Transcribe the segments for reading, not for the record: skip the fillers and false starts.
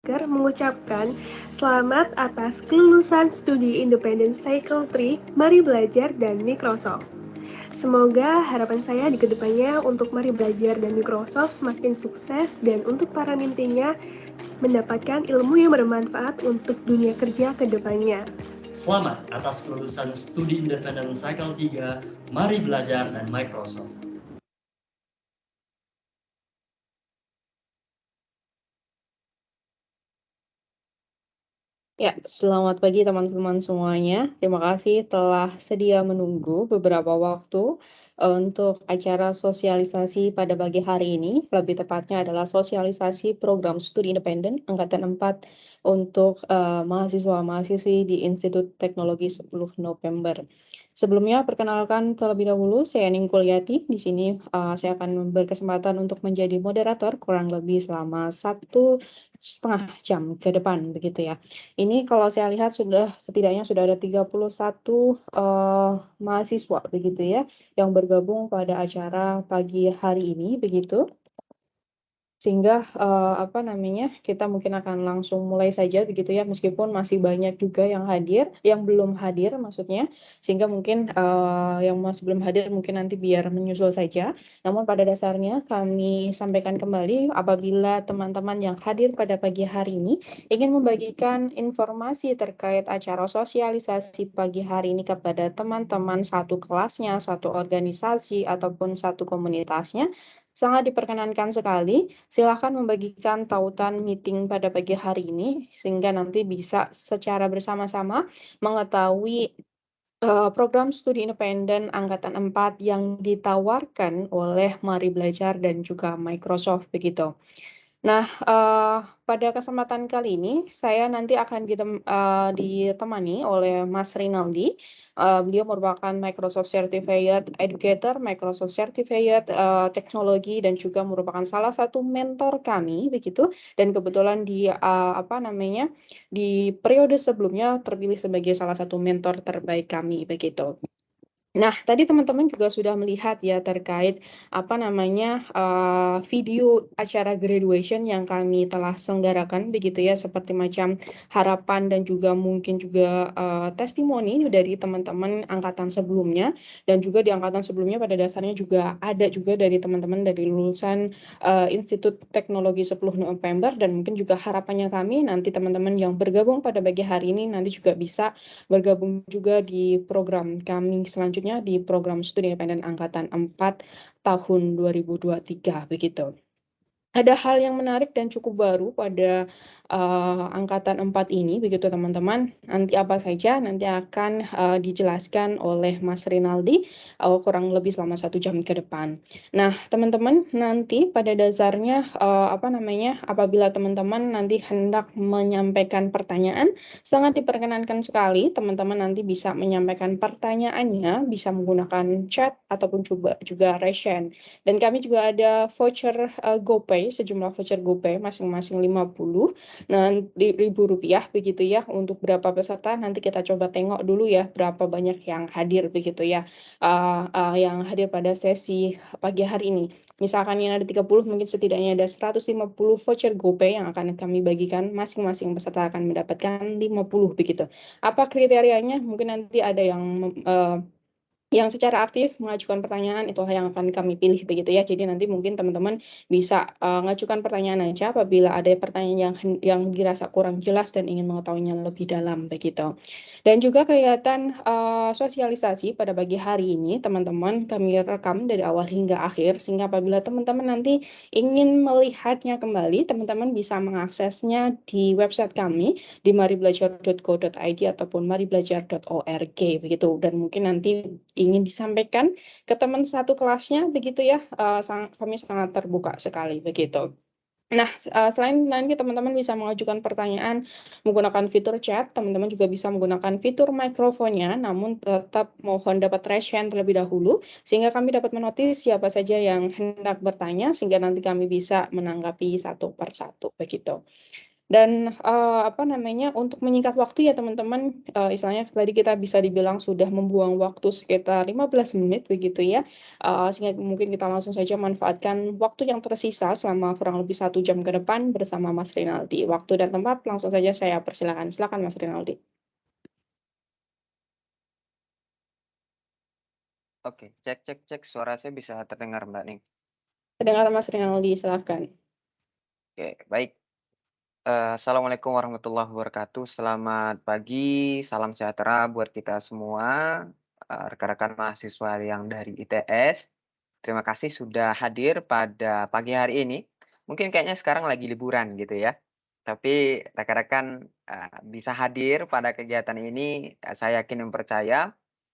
mengucapkan selamat atas kelulusan studi independen Cycle 3, Mari Belajar dan Microsoft. Semoga harapan saya di kedepannya untuk Mari Belajar dan Microsoft semakin sukses dan untuk para mintinya mendapatkan ilmu yang bermanfaat untuk dunia kerja kedepannya. Selamat atas kelulusan studi independen Cycle 3, Mari Belajar dan Microsoft. Ya, selamat pagi teman-teman semuanya. Terima kasih telah sedia menunggu beberapa waktu untuk acara sosialisasi pada pagi hari ini. Lebih tepatnya adalah sosialisasi program studi independen Angkatan 4 untuk mahasiswa-mahasiswi di Institut Teknologi 10 November. Sebelumnya, perkenalkan terlebih dahulu, saya Ning Kuliati. Di sini saya akan berkesempatan untuk menjadi moderator kurang lebih selama 1,5 jam ke depan, begitu ya. Ini kalau saya lihat setidaknya sudah ada 31 mahasiswa begitu ya yang bergabung pada acara pagi hari ini begitu. Sehingga kita mungkin akan langsung mulai saja begitu ya, meskipun masih banyak juga yang belum hadir maksudnya, sehingga mungkin yang masih belum hadir mungkin nanti biar menyusul saja. Namun pada dasarnya kami sampaikan kembali apabila teman-teman yang hadir pada pagi hari ini ingin membagikan informasi terkait acara sosialisasi pagi hari ini kepada teman-teman satu kelasnya, satu organisasi ataupun satu komunitasnya, sangat diperkenankan sekali. Silakan membagikan tautan meeting pada pagi hari ini sehingga nanti bisa secara bersama-sama mengetahui program studi independen Angkatan 4 yang ditawarkan oleh Mari Belajar dan juga Microsoft begitu. Nah, pada kesempatan kali ini saya nanti akan ditemani oleh Mas Rinaldi. Beliau merupakan Microsoft Certified Educator, Microsoft Certified Teknologi, dan juga merupakan salah satu mentor kami begitu. Dan kebetulan di periode sebelumnya terpilih sebagai salah satu mentor terbaik kami begitu. Nah, tadi teman-teman juga sudah melihat ya terkait video acara graduation yang kami telah selenggarakan begitu ya, seperti macam harapan dan juga mungkin juga testimoni dari teman-teman angkatan sebelumnya, dan juga di angkatan sebelumnya pada dasarnya juga ada juga dari teman-teman dari lulusan Institut Teknologi 10 November, dan mungkin juga harapannya kami nanti teman-teman yang bergabung pada pagi hari ini nanti juga bisa bergabung juga di program kami selanjutnya di program studi independen Angkatan 4 tahun 2023 begitu. Ada hal yang menarik dan cukup baru pada Angkatan 4 ini, begitu teman-teman. Nanti apa saja, nanti akan dijelaskan oleh Mas Rinaldi kurang lebih selama 1 jam ke depan. Nah, teman-teman, nanti pada dasarnya apabila teman-teman nanti hendak menyampaikan pertanyaan, sangat diperkenankan sekali teman-teman nanti bisa menyampaikan pertanyaannya, bisa menggunakan chat ataupun juga raise hand. Dan kami juga ada voucher GoPay, sejumlah voucher GoPay masing-masing 50 ribu rupiah begitu ya. Untuk berapa peserta nanti kita coba tengok dulu ya berapa banyak yang hadir begitu ya, yang hadir pada sesi pagi hari ini. Misalkan yang ada 30, mungkin setidaknya ada 150 voucher GoPay yang akan kami bagikan, masing-masing peserta akan mendapatkan 50 begitu. Apa kriterianya? Mungkin nanti ada yang secara aktif mengajukan pertanyaan, itulah yang akan kami pilih begitu ya. Jadi nanti mungkin teman-teman bisa mengajukan pertanyaan aja apabila ada pertanyaan yang dirasa kurang jelas dan ingin mengetahuinya lebih dalam begitu. Dan juga kegiatan sosialisasi pada pagi hari ini teman-teman kami rekam dari awal hingga akhir, sehingga apabila teman-teman nanti ingin melihatnya kembali, teman-teman bisa mengaksesnya di website kami di maribelajar.co.id ataupun maribelajar.org begitu. Dan mungkin nanti ingin disampaikan ke teman satu kelasnya begitu ya, kami sangat terbuka sekali begitu. Nah, selain nanti teman-teman bisa mengajukan pertanyaan menggunakan fitur chat, teman-teman juga bisa menggunakan fitur mikrofonnya, namun tetap mohon dapat raise hand terlebih dahulu, sehingga kami dapat menotis siapa saja yang hendak bertanya, sehingga nanti kami bisa menanggapi satu persatu begitu. Dan, untuk menyingkat waktu ya teman-teman, istilahnya tadi kita bisa dibilang sudah membuang waktu sekitar 15 menit begitu ya, sehingga mungkin kita langsung saja manfaatkan waktu yang tersisa selama kurang lebih 1 jam ke depan bersama Mas Rinaldi. Waktu dan tempat langsung saja saya persilakan. Silakan Mas Rinaldi. Oke, cek cek cek, suara saya bisa terdengar, Mbak Ning? Terdengar Mas Rinaldi, silakan. Oke, baik. Assalamualaikum warahmatullahi wabarakatuh. Selamat pagi, salam sejahtera buat kita semua, rekan-rekan mahasiswa yang dari ITS. Terima kasih sudah hadir pada pagi hari ini. Mungkin kayaknya sekarang lagi liburan gitu ya. Tapi rekan-rekan, bisa hadir pada kegiatan ini, saya yakin dan percaya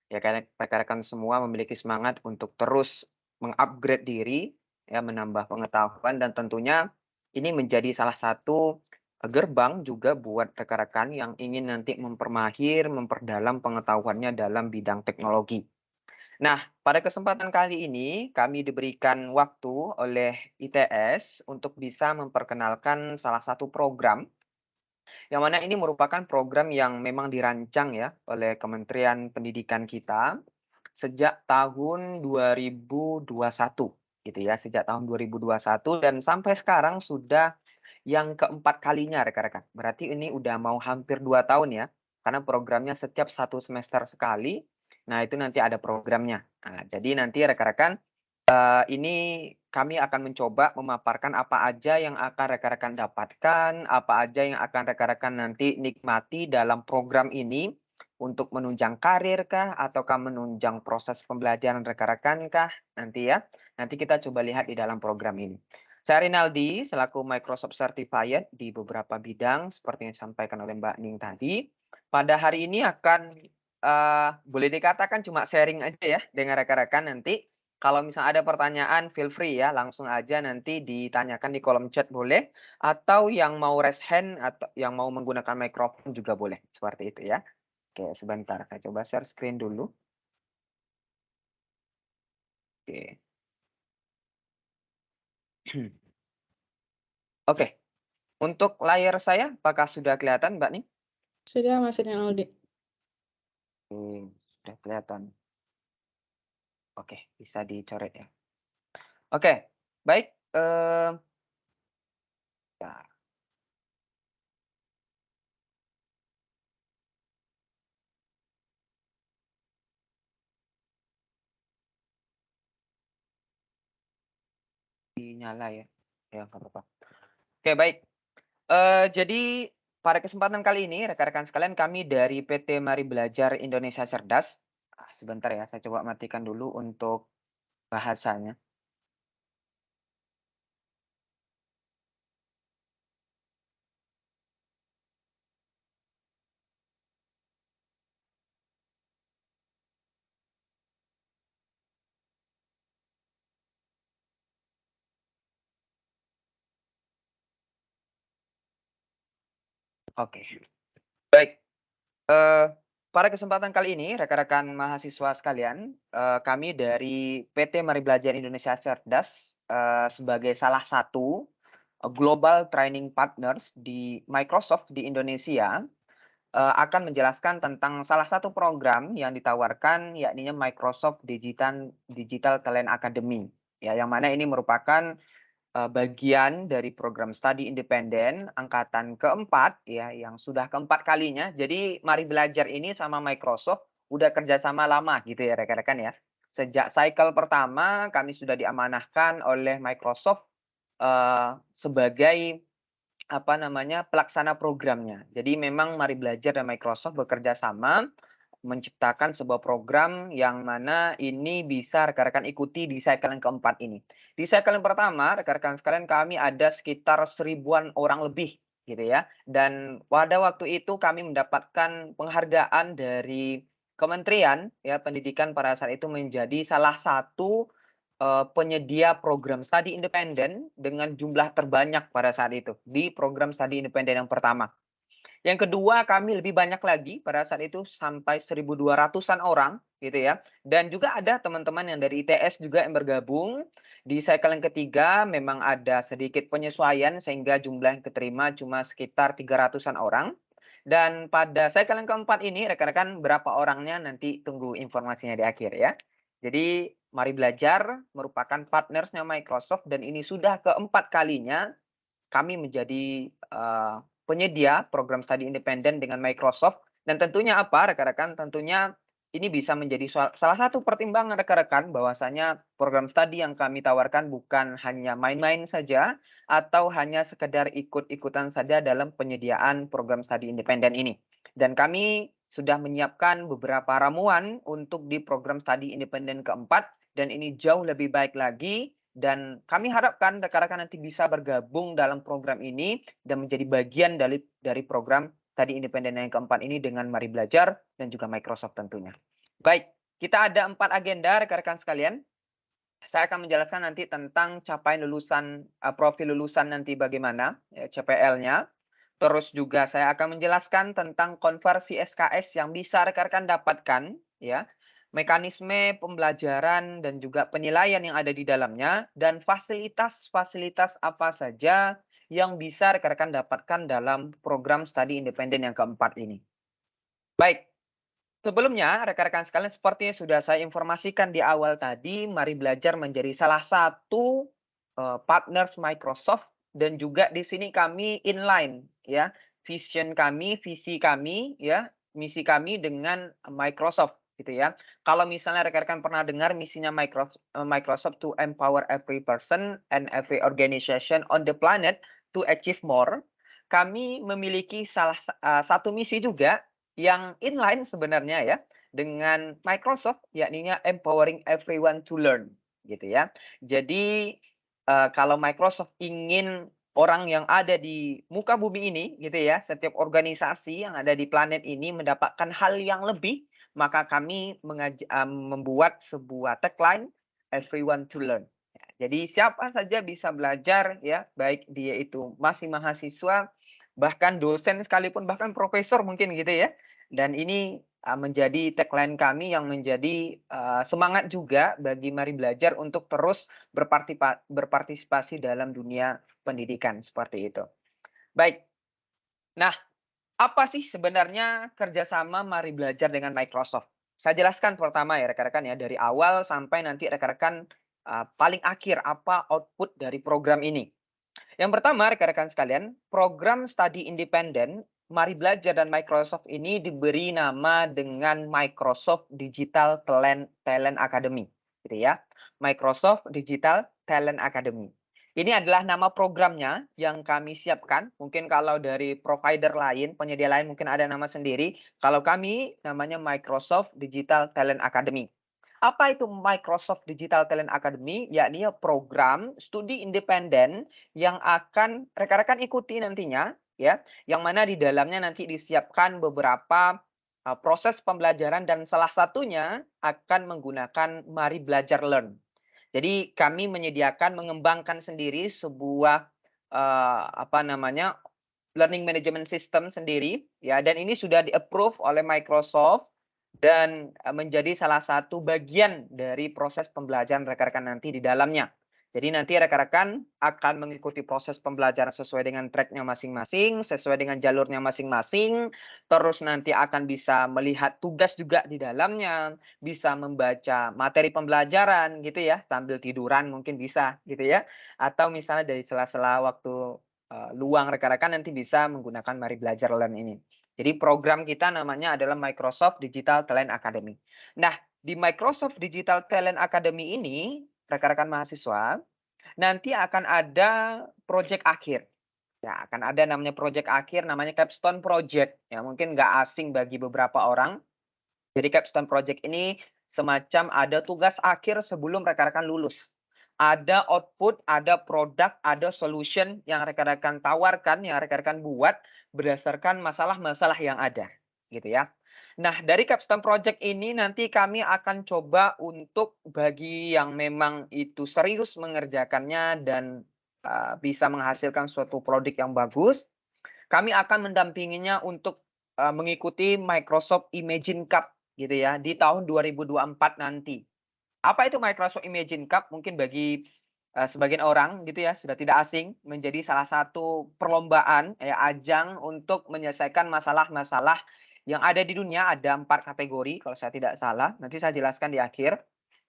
ya karena rekan-rekan semua memiliki semangat untuk terus mengupgrade diri, ya menambah pengetahuan dan tentunya ini menjadi salah satu, gerbang juga buat rekan-rekan yang ingin nanti mempermahir, memperdalam pengetahuannya dalam bidang teknologi. Nah, pada kesempatan kali ini kami diberikan waktu oleh ITS untuk bisa memperkenalkan salah satu program yang mana ini merupakan program yang memang dirancang ya oleh Kementerian Pendidikan kita sejak tahun 2021 gitu ya, sejak tahun 2021 dan sampai sekarang sudah yang keempat kalinya rekan-rekan. Berarti ini udah mau hampir 2 tahun ya, karena programnya setiap 1 semester sekali. Nah, itu nanti ada programnya. Nah, jadi nanti rekan-rekan ini kami akan mencoba memaparkan apa aja yang akan rekan-rekan dapatkan, apa aja yang akan rekan-rekan nanti nikmati dalam program ini untuk menunjang karir kah, ataukah menunjang proses pembelajaran rekan-rekan kah, nanti ya. Nanti kita coba lihat di dalam program ini. Saya Rinaldi, selaku Microsoft Certified di beberapa bidang seperti yang disampaikan oleh Mbak Ning tadi. Pada hari ini akan, boleh dikatakan cuma sharing aja ya dengan rekan-rekan nanti. Kalau misalnya ada pertanyaan, feel free ya, langsung aja nanti ditanyakan di kolom chat boleh, atau yang mau raise hand atau yang mau menggunakan mikrofon juga boleh, seperti itu ya. Oke, sebentar saya coba share screen dulu. Oke. Oke, untuk layar saya apakah sudah kelihatan, Mbak nih? Sudah Mas Rinaldi. Sudah kelihatan. Oke, bisa dicoret ya. Oke, baik. Bentar. Dinyala ya. Ya, nggak apa-apa. Oke, baik. Jadi pada kesempatan kali ini rekan-rekan sekalian kami dari PT Mari Belajar Indonesia Cerdas. Sebentar ya, saya coba matikan dulu untuk bahasanya. Oke, baik. Pada kesempatan kali ini rekan-rekan mahasiswa sekalian, kami dari PT Mari Belajar Indonesia Cerdas, sebagai salah satu, global training partners di Microsoft di Indonesia, akan menjelaskan tentang salah satu program yang ditawarkan yakni Microsoft Digital Talent Academy. Ya, yang mana ini merupakan bagian dari program studi independen angkatan keempat ya, yang sudah keempat kalinya. Jadi Mari Belajar ini sama Microsoft udah kerjasama lama gitu ya rekan-rekan ya. Sejak cycle pertama kami sudah diamanahkan oleh Microsoft sebagai pelaksana programnya. Jadi memang Mari Belajar dan Microsoft bekerja sama menciptakan sebuah program yang mana ini bisa rekan-rekan ikuti di cycle yang keempat ini. Di cycle yang pertama, rekan-rekan sekalian kami ada sekitar 1000-an orang lebih gitu ya. Dan pada waktu itu kami mendapatkan penghargaan dari Kementerian ya Pendidikan pada saat itu menjadi salah satu penyedia program studi independen dengan jumlah terbanyak pada saat itu di program studi independen yang pertama. Yang kedua, kami lebih banyak lagi pada saat itu sampai 1.200-an orang gitu ya. Dan juga ada teman-teman yang dari ITS juga yang bergabung. Di cycle yang ketiga memang ada sedikit penyesuaian sehingga jumlah yang keterima cuma sekitar 300-an orang. Dan pada cycle yang keempat ini rekan-rekan berapa orangnya nanti tunggu informasinya di akhir ya. Jadi Mari Belajar merupakan partnersnya Microsoft dan ini sudah keempat kalinya kami menjadi penyedia program studi independen dengan Microsoft dan tentunya apa rekan-rekan, tentunya ini bisa menjadi salah satu pertimbangan rekan-rekan bahwasanya program studi yang kami tawarkan bukan hanya main-main saja atau hanya sekedar ikut-ikutan saja dalam penyediaan program studi independen ini. Dan kami sudah menyiapkan beberapa ramuan untuk di program studi independen keempat dan ini jauh lebih baik lagi dan kami harapkan rekan-rekan nanti bisa bergabung dalam program ini dan menjadi bagian dari program tadi independen yang keempat ini dengan Mari Belajar dan juga Microsoft tentunya. Baik, kita ada 4 agenda rekan-rekan sekalian. Saya akan menjelaskan nanti tentang capaian lulusan, profil lulusan nanti bagaimana, ya, CPL-nya. Terus juga saya akan menjelaskan tentang konversi SKS yang bisa rekan-rekan dapatkan, ya, mekanisme pembelajaran dan juga penilaian yang ada di dalamnya, dan fasilitas-fasilitas apa saja yang bisa rekan-rekan dapatkan dalam program studi independen yang keempat ini. Baik, sebelumnya rekan-rekan sekalian sepertinya sudah saya informasikan di awal tadi, Mari Belajar menjadi salah satu partners Microsoft dan juga di sini kami inline ya, visi kami ya, misi kami dengan Microsoft gitu ya. Kalau misalnya rekan-rekan pernah dengar misinya Microsoft to empower every person and every organization on the planet to achieve more. Kami memiliki satu misi juga yang inline sebenarnya ya dengan Microsoft yakninya empowering everyone to learn gitu ya. Jadi kalau Microsoft ingin orang yang ada di muka bumi ini gitu ya, setiap organisasi yang ada di planet ini mendapatkan hal yang lebih, maka kami membuat sebuah tagline everyone to learn. Jadi siapa saja bisa belajar ya, baik dia itu masih mahasiswa, bahkan dosen sekalipun, bahkan profesor mungkin gitu ya. Dan ini menjadi tagline kami yang menjadi semangat juga bagi Mari Belajar untuk terus berpartisipasi dalam dunia pendidikan seperti itu. Baik. Nah, apa sih sebenarnya kerjasama Mari Belajar dengan Microsoft? Saya jelaskan pertama ya rekan-rekan ya, dari awal sampai nanti rekan-rekan paling akhir apa output dari program ini. Yang pertama rekan-rekan sekalian, program studi independen Mari Belajar dan Microsoft ini diberi nama dengan Microsoft Digital Talent Academy, gitu ya. Microsoft Digital Talent Academy. Ini adalah nama programnya yang kami siapkan. Mungkin kalau dari provider lain, penyedia lain mungkin ada nama sendiri. Kalau kami namanya Microsoft Digital Talent Academy. Apa itu Microsoft Digital Talent Academy? Yakni program studi independen yang akan rekan-rekan ikuti nantinya, ya, yang mana di dalamnya nanti disiapkan beberapa proses pembelajaran dan salah satunya akan menggunakan Mari Belajar Learn. Jadi kami menyediakan mengembangkan sendiri sebuah learning management system sendiri, ya, dan ini sudah di-approve oleh Microsoft dan menjadi salah satu bagian dari proses pembelajaran rekan-rekan nanti di dalamnya. Jadi nanti rekan-rekan akan mengikuti proses pembelajaran sesuai dengan track-nya masing-masing, sesuai dengan jalurnya masing-masing, terus nanti akan bisa melihat tugas juga di dalamnya, bisa membaca materi pembelajaran gitu ya, sambil tiduran mungkin bisa gitu ya, atau misalnya dari sela-sela waktu luang rekan-rekan nanti bisa menggunakan Mari Belajar Learn ini. Jadi program kita namanya adalah Microsoft Digital Talent Academy. Nah, di Microsoft Digital Talent Academy ini, rekan-rekan mahasiswa, nanti akan ada project akhir. Ya, akan ada namanya project akhir, namanya capstone project. Ya, mungkin nggak asing bagi beberapa orang. Jadi capstone project ini semacam ada tugas akhir sebelum rekan-rekan lulus. Ada output, ada produk, ada solution yang rekan-rekan tawarkan, yang rekan-rekan buat berdasarkan masalah-masalah yang ada, gitu ya. Nah, dari capstone project ini nanti kami akan coba untuk bagi yang memang itu serius mengerjakannya dan bisa menghasilkan suatu produk yang bagus, kami akan mendampinginya untuk mengikuti Microsoft Imagine Cup gitu ya di tahun 2024 nanti. Apa itu Microsoft Imagine Cup? Mungkin bagi sebagian orang gitu ya sudah tidak asing, menjadi salah satu perlombaan ajang untuk menyelesaikan masalah-masalah yang ada di dunia. Ada 4 kategori kalau saya tidak salah. Nanti saya jelaskan di akhir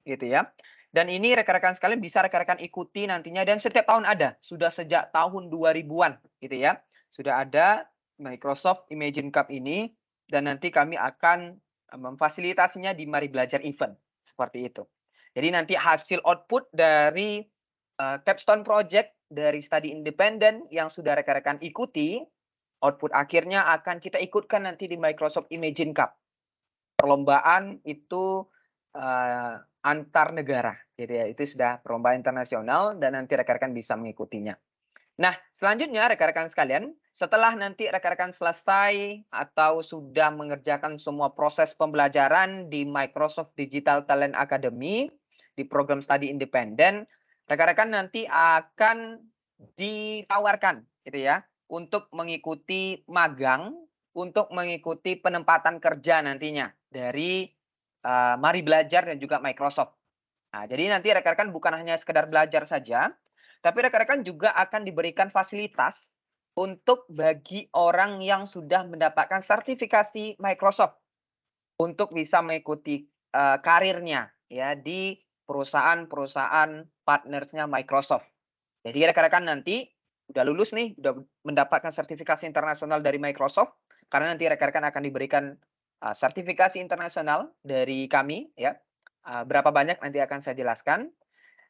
gitu ya. Dan ini rekan-rekan sekalian bisa rekan-rekan ikuti nantinya, dan setiap tahun ada. Sudah sejak tahun 2000-an gitu ya. Sudah ada Microsoft Imagine Cup ini, dan nanti kami akan memfasilitasinya di Mari Belajar Event seperti itu. Jadi nanti hasil output dari capstone project dari studi independen yang sudah rekan-rekan ikuti, output akhirnya akan kita ikutkan nanti di Microsoft Imagine Cup. Perlombaan itu antar negara gitu ya. Itu sudah perlombaan internasional dan nanti rekan-rekan bisa mengikutinya. Nah, selanjutnya rekan-rekan sekalian, setelah nanti rekan-rekan selesai atau sudah mengerjakan semua proses pembelajaran di Microsoft Digital Talent Academy di program studi independen, rekan-rekan nanti akan ditawarkan gitu ya untuk mengikuti magang, untuk mengikuti penempatan kerja nantinya dari Mari Belajar dan juga Microsoft. Nah, jadi nanti rekan-rekan bukan hanya sekedar belajar saja, tapi rekan-rekan juga akan diberikan fasilitas untuk bagi orang yang sudah mendapatkan sertifikasi Microsoft untuk bisa mengikuti karirnya ya di perusahaan-perusahaan partnersnya Microsoft. Jadi rekan-rekan nanti udah lulus nih, udah mendapatkan sertifikasi internasional dari Microsoft, karena nanti rekan-rekan akan diberikan sertifikasi internasional dari kami ya. Berapa banyak nanti akan saya jelaskan.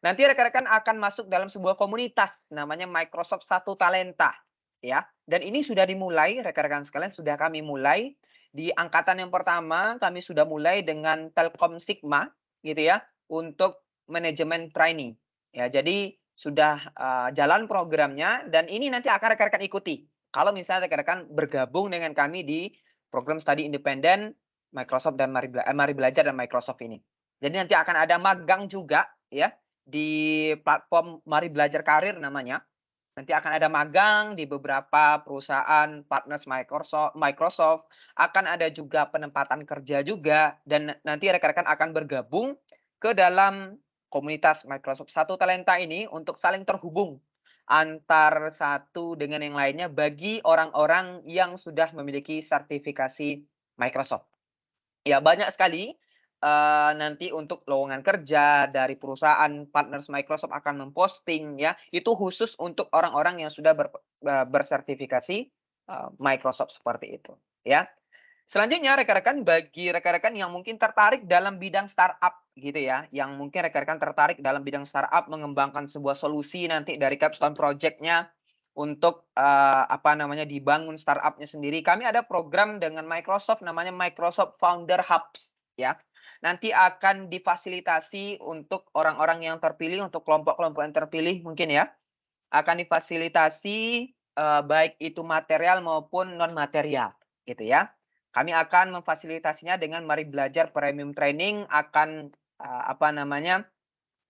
Nanti rekan-rekan akan masuk dalam sebuah komunitas namanya Microsoft Satu Talenta ya. Dan ini sudah dimulai rekan-rekan sekalian, sudah kami mulai di angkatan yang pertama. Kami sudah mulai dengan Telkom Sigma gitu ya untuk manajemen training. Ya, jadi sudah jalan programnya dan ini nanti akan rekan-rekan ikuti. Kalau misalnya rekan-rekan bergabung dengan kami di program studi independen Microsoft dan Mari Belajar dan Microsoft ini. Jadi nanti akan ada magang juga ya di platform Mari Belajar Karir namanya. Nanti akan ada magang di beberapa perusahaan partners Microsoft, akan ada juga penempatan kerja juga, dan nanti rekan-rekan akan bergabung ke dalam komunitas Microsoft Satu Talenta ini untuk saling terhubung antar satu dengan yang lainnya bagi orang-orang yang sudah memiliki sertifikasi Microsoft. Ya, banyak sekali nanti untuk lowongan kerja dari perusahaan partners Microsoft akan memposting ya, itu khusus untuk orang-orang yang sudah bersertifikasi Microsoft seperti itu ya. Selanjutnya rekan-rekan, bagi rekan-rekan yang mungkin tertarik dalam bidang startup gitu ya, yang mungkin rekan-rekan tertarik dalam bidang startup mengembangkan sebuah solusi nanti dari capstone project-nya untuk dibangun startup-nya sendiri. Kami ada program dengan Microsoft namanya Microsoft Founder Hubs ya. Nanti akan difasilitasi untuk orang-orang yang terpilih, untuk kelompok-kelompok yang terpilih mungkin ya, akan difasilitasi baik itu material maupun non material gitu ya. Kami akan memfasilitasinya dengan Mari Belajar Premium Training, akan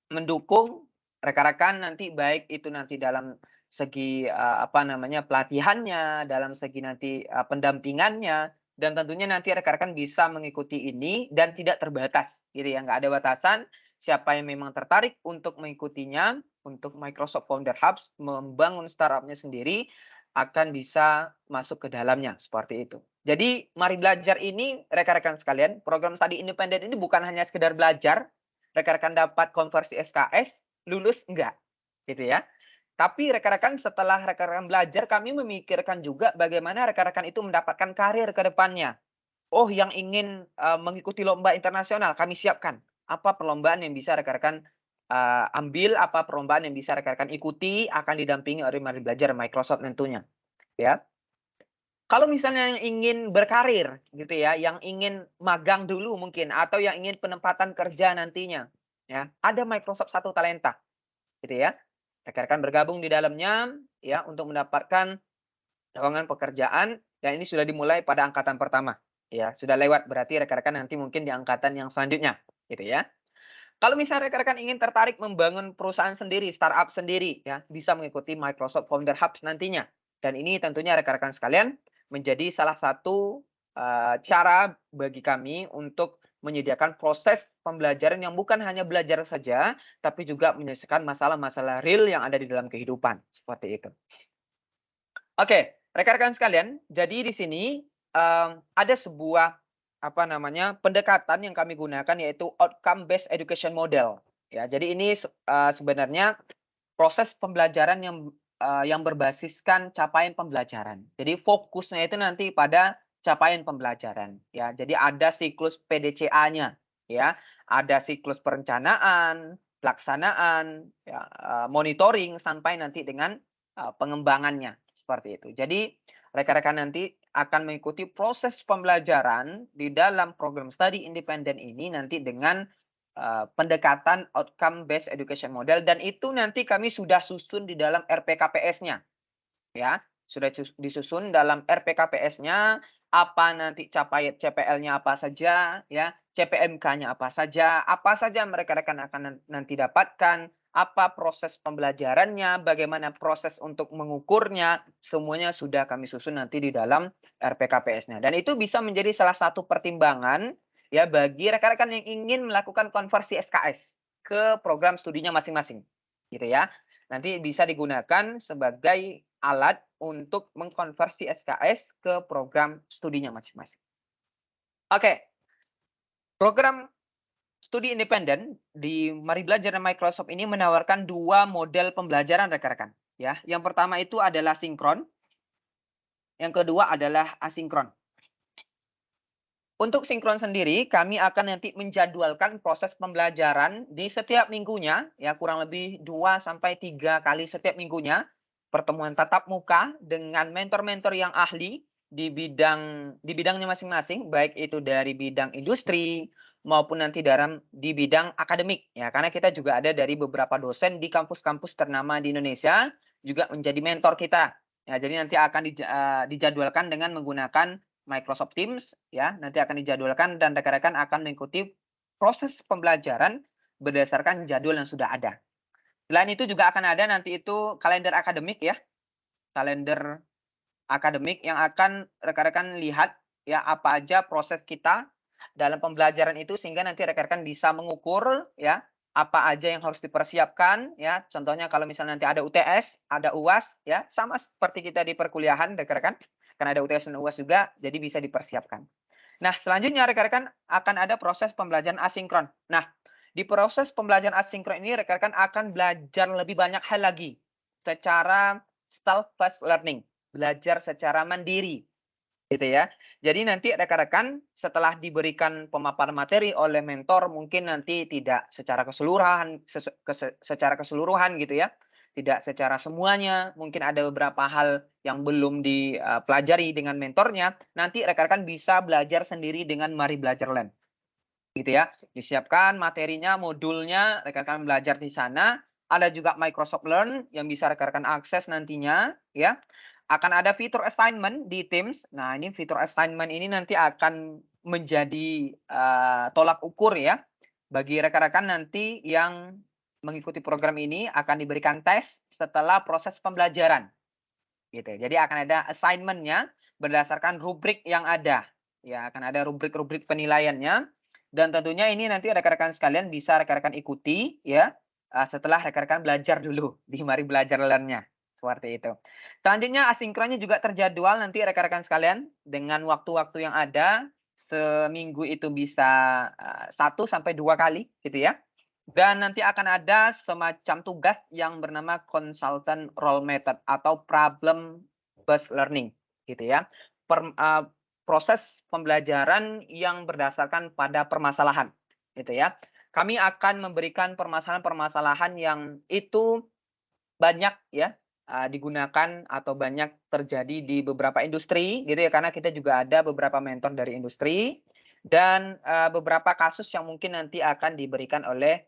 mendukung rekan-rekan nanti baik itu nanti dalam segi pelatihannya, dalam segi nanti pendampingannya, dan tentunya nanti rekan-rekan bisa mengikuti ini dan tidak terbatas gitu ya, nggak ada batasan. Siapa yang memang tertarik untuk mengikutinya, untuk Microsoft Founder Hubs membangun startup-nya sendiri, akan bisa masuk ke dalamnya seperti itu. Jadi Mari Belajar ini rekan-rekan sekalian, program studi independen ini bukan hanya sekedar belajar, rekan-rekan dapat konversi SKS, lulus enggak gitu ya. Tapi rekan-rekan setelah rekan-rekan belajar, kami memikirkan juga bagaimana rekan-rekan itu mendapatkan karir ke depannya. Oh, yang ingin mengikuti lomba internasional, kami siapkan. Apa perlombaan yang bisa rekan-rekan ambil, apa perlombaan yang bisa rekan-rekan ikuti, akan didampingi oleh Mari Belajar Microsoft tentunya. Ya. Kalau misalnya yang ingin berkarir gitu ya, yang ingin magang dulu mungkin, atau yang ingin penempatan kerja nantinya, ya, ada Microsoft Satu Talenta gitu ya. Rekan-rekan bergabung di dalamnya ya untuk mendapatkan lowongan pekerjaan, dan ini sudah dimulai pada angkatan pertama. Ya, sudah lewat berarti rekan-rekan nanti mungkin di angkatan yang selanjutnya gitu ya. Kalau misalnya rekan-rekan ingin tertarik membangun perusahaan sendiri, startup sendiri ya, bisa mengikuti Microsoft Founder Hubs nantinya. Dan ini tentunya rekan-rekan sekalian menjadi salah satu cara bagi kami untuk menyediakan proses pembelajaran yang bukan hanya belajar saja, tapi juga menyelesaikan masalah-masalah real yang ada di dalam kehidupan. Seperti itu. Oke, rekan-rekan sekalian, jadi di sini ada sebuah pendekatan yang kami gunakan yaitu outcome based education model. Ya, jadi ini sebenarnya proses pembelajaran yang berbasiskan capaian pembelajaran. Jadi fokusnya itu nanti pada capaian pembelajaran. Ya, jadi ada siklus PDCA-nya. Ya, ada siklus perencanaan, pelaksanaan, ya, monitoring sampai nanti dengan pengembangannya. Seperti itu. Jadi rekan-rekan nanti akan mengikuti proses pembelajaran di dalam program studi independen ini nanti dengan pendekatan outcome based education model, dan itu nanti kami sudah susun di dalam RPKPS-nya. Ya, sudah disusun dalam RPKPS-nya apa nanti capaian CPL-nya apa saja, ya, CPMK-nya apa saja mereka akan nanti dapatkan, apa proses pembelajarannya, bagaimana proses untuk mengukurnya, semuanya sudah kami susun nanti di dalam RPKPS-nya. Dan itu bisa menjadi salah satu pertimbangan ya bagi rekan-rekan yang ingin melakukan konversi SKS ke program studinya masing-masing. Gitu ya. Nanti bisa digunakan sebagai alat untuk mengkonversi SKS ke program studinya masing-masing. Oke. Program studi independen di Mari Belajar dan Microsoft ini menawarkan dua model pembelajaran rekan-rekan. Ya, yang pertama itu adalah sinkron, yang kedua adalah asinkron. Untuk sinkron sendiri, kami akan nanti menjadwalkan proses pembelajaran di setiap minggunya, ya kurang lebih 2 sampai 3 kali setiap minggunya, pertemuan tatap muka dengan mentor-mentor yang ahli di bidangnya masing-masing, baik itu dari bidang industri maupun nanti di bidang akademik, ya karena kita juga ada dari beberapa dosen di kampus-kampus ternama di Indonesia juga menjadi mentor kita. Ya, jadi nanti akan dijadwalkan dengan menggunakan Microsoft Teams, ya nanti akan dijadwalkan dan rekan-rekan akan mengikuti proses pembelajaran berdasarkan jadwal yang sudah ada. Selain itu juga akan ada nanti itu kalender akademik ya, kalender akademik yang akan rekan-rekan lihat ya apa aja proses kita dalam pembelajaran itu sehingga nanti rekan-rekan bisa mengukur ya apa aja yang harus dipersiapkan ya. Contohnya kalau misalnya nanti ada UTS, ada UAS ya, sama seperti kita di perkuliahan rekan-rekan. Karena ada UTS dan UAS juga, jadi bisa dipersiapkan. Nah, selanjutnya rekan-rekan akan ada proses pembelajaran asinkron. Nah, di proses pembelajaran asinkron ini rekan-rekan akan belajar lebih banyak hal lagi secara self-paced learning, belajar secara mandiri, gitu ya. Jadi nanti rekan-rekan setelah diberikan pemaparan materi oleh mentor mungkin nanti tidak secara keseluruhan gitu ya. Tidak secara semuanya, mungkin ada beberapa hal yang belum dipelajari dengan mentornya, nanti rekan-rekan bisa belajar sendiri dengan Mari Belajar Learn. Gitu ya. Disiapkan materinya, modulnya, rekan-rekan belajar di sana. Ada juga Microsoft Learn yang bisa rekan-rekan akses nantinya ya. Akan ada fitur assignment di Teams. Nah, ini fitur assignment ini nanti akan menjadi tolak ukur ya bagi rekan-rekan nanti yang mengikuti program ini akan diberikan tes setelah proses pembelajaran. Gitu. Jadi akan ada assignment-nya berdasarkan rubrik yang ada. Ya, akan ada rubrik-rubrik penilaiannya dan tentunya ini nanti rekan-rekan sekalian bisa rekan-rekan ikuti ya setelah rekan-rekan belajar dulu di Mari Belajar Learn-nya. Seperti itu. Selanjutnya asinkronnya juga terjadwal nanti rekan-rekan sekalian dengan waktu-waktu yang ada. Seminggu itu bisa 1 sampai 2 kali gitu ya. Dan nanti akan ada semacam tugas yang bernama consultant role method atau problem based learning gitu ya. Proses pembelajaran yang berdasarkan pada permasalahan gitu ya. Kami akan memberikan permasalahan-permasalahan yang itu banyak ya digunakan atau banyak terjadi di beberapa industri gitu ya, karena kita juga ada beberapa mentor dari industri dan beberapa kasus yang mungkin nanti akan diberikan oleh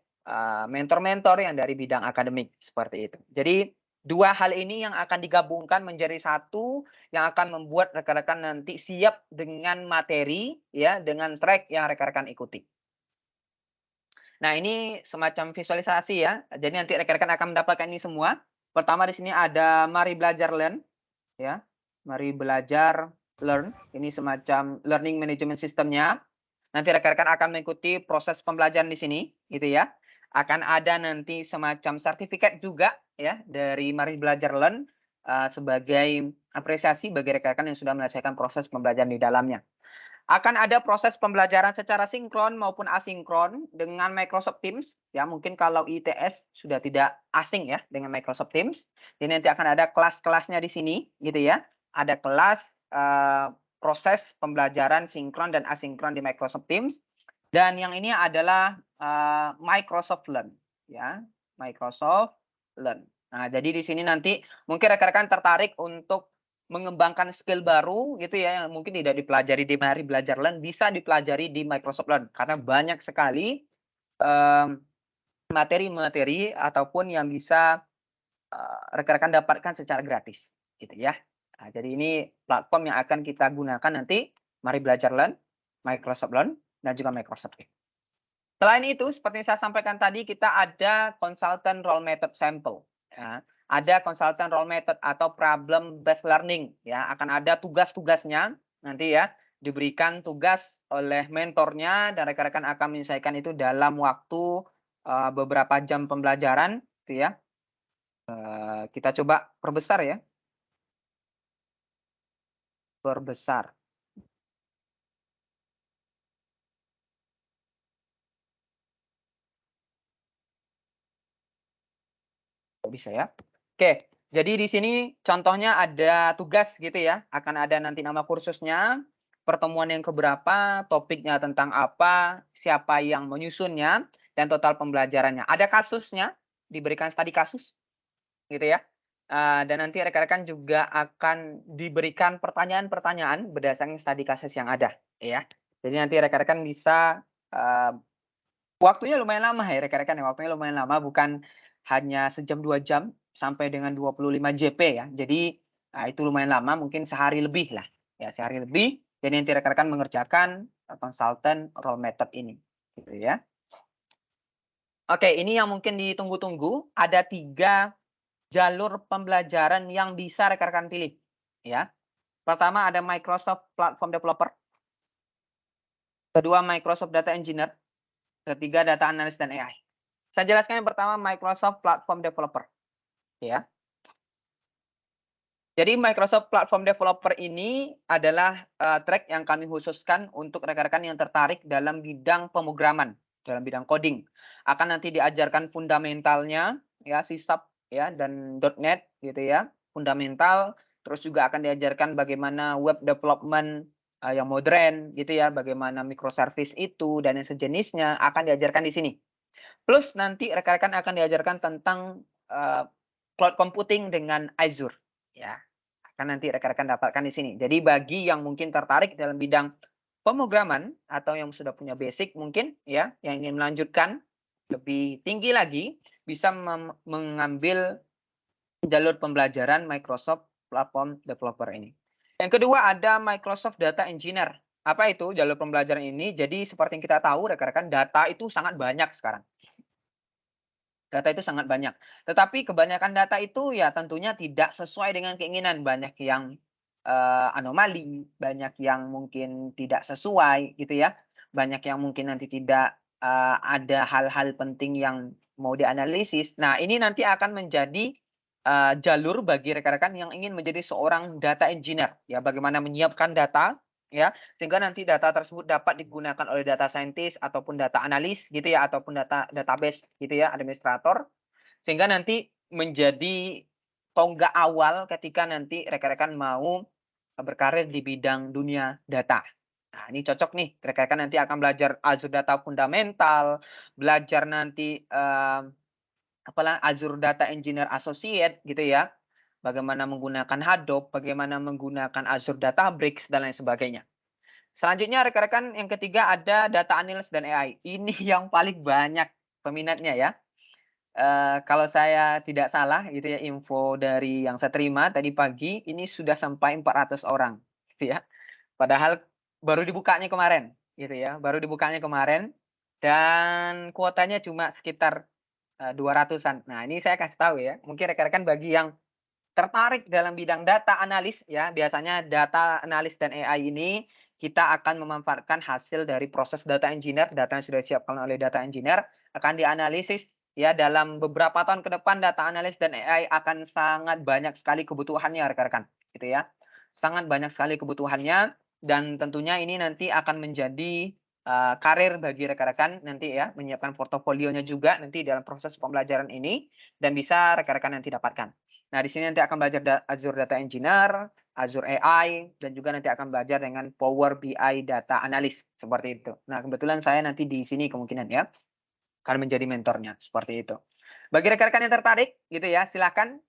mentor-mentor yang dari bidang akademik seperti itu. Jadi dua hal ini yang akan digabungkan menjadi satu yang akan membuat rekan-rekan nanti siap dengan materi ya, dengan track yang rekan-rekan ikuti. Nah, ini semacam visualisasi ya. Jadi nanti rekan-rekan akan mendapatkan ini semua. Pertama di sini ada Mari Belajar Learn. ya. Mari belajar, learn. Ini semacam learning management systemnya. Nanti rekan-rekan akan mengikuti proses pembelajaran di sini, gitu ya. Akan ada nanti semacam sertifikat juga ya dari Mari Belajar Learn sebagai apresiasi bagi rekan-rekan yang sudah menyelesaikan proses pembelajaran di dalamnya. Akan ada proses pembelajaran secara sinkron maupun asinkron dengan Microsoft Teams. Ya, mungkin kalau ITS sudah tidak asing ya dengan Microsoft Teams. Jadi nanti akan ada kelas-kelasnya di sini, gitu ya. Ada kelas proses pembelajaran sinkron dan asinkron di Microsoft Teams. Dan yang ini adalah Microsoft Learn, ya, Microsoft Learn. Nah, jadi di sini nanti mungkin rekan-rekan tertarik untuk mengembangkan skill baru gitu ya yang mungkin tidak dipelajari di Mari Belajar Learn bisa dipelajari di Microsoft Learn karena banyak sekali materi-materi ataupun yang bisa rekan-rekan dapatkan secara gratis gitu ya. Nah, jadi ini platform yang akan kita gunakan nanti Mari Belajar Learn, Microsoft Learn dan juga Microsoft Teams. Selain itu seperti yang saya sampaikan tadi kita ada consultant role method sample ya. Ada consultant role method atau problem based learning ya, akan ada tugas-tugasnya nanti ya, diberikan tugas oleh mentornya dan rekan-rekan akan menyelesaikan itu dalam waktu beberapa jam pembelajaran gitu ya. Kita coba perbesar ya. Perbesar. Kok bisa ya? Oke, jadi di sini contohnya ada tugas gitu ya. Akan ada nanti nama kursusnya, pertemuan yang keberapa, topiknya tentang apa, siapa yang menyusunnya, dan total pembelajarannya. Ada kasusnya, diberikan studi kasus gitu ya. Dan nanti rekan-rekan juga akan diberikan pertanyaan-pertanyaan berdasarkan studi kasus yang ada ya. Jadi nanti rekan-rekan bisa waktunya lumayan lama ya rekan-rekan ya, waktunya lumayan lama bukan hanya sejam 2 jam sampai dengan 25 JP ya. Jadi itu lumayan lama mungkin sehari lebih lah ya, sehari lebih. Jadi nanti rekan-rekan mengerjakan consultant role method ini gitu ya. Oke, ini yang mungkin ditunggu-tunggu, ada 3 jalur pembelajaran yang bisa rekan-rekan pilih ya. Pertama ada Microsoft Platform Developer. Kedua Microsoft Data Engineer. Ketiga data analis dan AI. Saya jelaskan yang pertama Microsoft Platform Developer ya. Jadi Microsoft Platform Developer ini adalah track yang kami khususkan untuk rekan-rekan yang tertarik dalam bidang pemrograman, dalam bidang coding. Akan nanti diajarkan fundamentalnya ya, C# ya dan .NET gitu ya, fundamental, terus juga akan diajarkan bagaimana web development yang modern gitu ya, bagaimana microservice itu dan yang sejenisnya akan diajarkan di sini. Plus nanti rekan-rekan akan diajarkan tentang cloud computing dengan Azure ya. Akan nanti rekan-rekan dapatkan di sini. Jadi bagi yang mungkin tertarik dalam bidang pemrograman atau yang sudah punya basic mungkin ya, yang ingin melanjutkan lebih tinggi lagi bisa mengambil jalur pembelajaran Microsoft Platform Developer ini. Yang kedua ada Microsoft Data Engineer. Apa itu jalur pembelajaran ini? Jadi seperti yang kita tahu rekan-rekan data itu sangat banyak sekarang. Data itu sangat banyak. Tetapi kebanyakan data itu ya tentunya tidak sesuai dengan keinginan. Banyak yang anomali, banyak yang mungkin tidak sesuai gitu ya. Banyak yang mungkin nanti tidak ada hal-hal penting yang mau dianalisis. Nah, ini nanti akan menjadi jalur bagi rekan-rekan yang ingin menjadi seorang data engineer. Ya, bagaimana menyiapkan data ya sehingga nanti data tersebut dapat digunakan oleh data scientist ataupun data analis gitu ya ataupun database gitu ya administrator sehingga nanti menjadi tonggak awal ketika nanti rekan-rekan mau berkarir di bidang dunia data. Nah, ini cocok nih rekan-rekan nanti akan belajar Azure Data Fundamental, belajar nanti apalah Azure Data Engineer Associate gitu ya. Bagaimana menggunakan Hadoop, bagaimana menggunakan Azure Databricks dan lain sebagainya. Selanjutnya rekan-rekan yang ketiga ada data analis dan AI. Ini yang paling banyak peminatnya ya. Kalau saya tidak salah gitu ya info dari yang saya terima tadi pagi ini sudah sampai 400 orang gitu ya. Padahal baru dibukanya kemarin gitu ya. Baru dibukanya kemarin dan kuotanya cuma sekitar 200-an. Nah, ini saya kasih tahu ya. Mungkin rekan-rekan bagi yang tertarik dalam bidang data analis ya, biasanya data analis dan AI ini kita akan memanfaatkan hasil dari proses data engineer, data yang sudah disiapkan oleh data engineer akan dianalisis ya dalam beberapa tahun ke depan data analis dan AI akan sangat banyak sekali kebutuhannya rekan-rekan gitu ya. Sangat banyak sekali kebutuhannya dan tentunya ini nanti akan menjadi karir bagi rekan-rekan nanti ya, menyiapkan portofolionya juga nanti dalam proses pembelajaran ini dan bisa rekan-rekan nanti dapatkan. Nah, di sini nanti akan belajar Azure Data Engineer, Azure AI, dan juga nanti akan belajar dengan Power BI Data Analyst seperti itu. Nah, kebetulan saya nanti di sini kemungkinan ya akan menjadi mentornya seperti itu. Bagi rekan-rekan yang tertarik gitu ya, silakan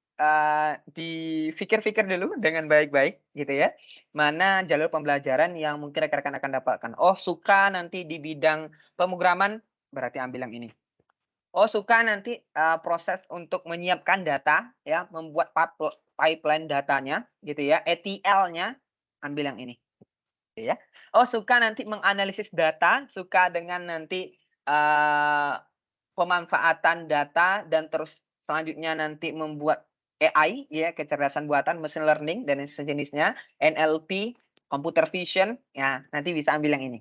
dipikir-pikir dulu dengan baik-baik gitu ya. Mana jalur pembelajaran yang mungkin rekan-rekan akan dapatkan. Oh, suka nanti di bidang pemrograman, berarti ambil yang ini. Oh, suka nanti proses untuk menyiapkan data ya, membuat pipeline datanya gitu ya, ETL-nya ambil yang ini. Gitu ya. Oh, suka nanti menganalisis data, suka dengan nanti pemanfaatan data dan terus selanjutnya nanti membuat AI ya, kecerdasan buatan, machine learning dan sejenisnya, NLP, computer vision, ya nanti bisa ambil yang ini.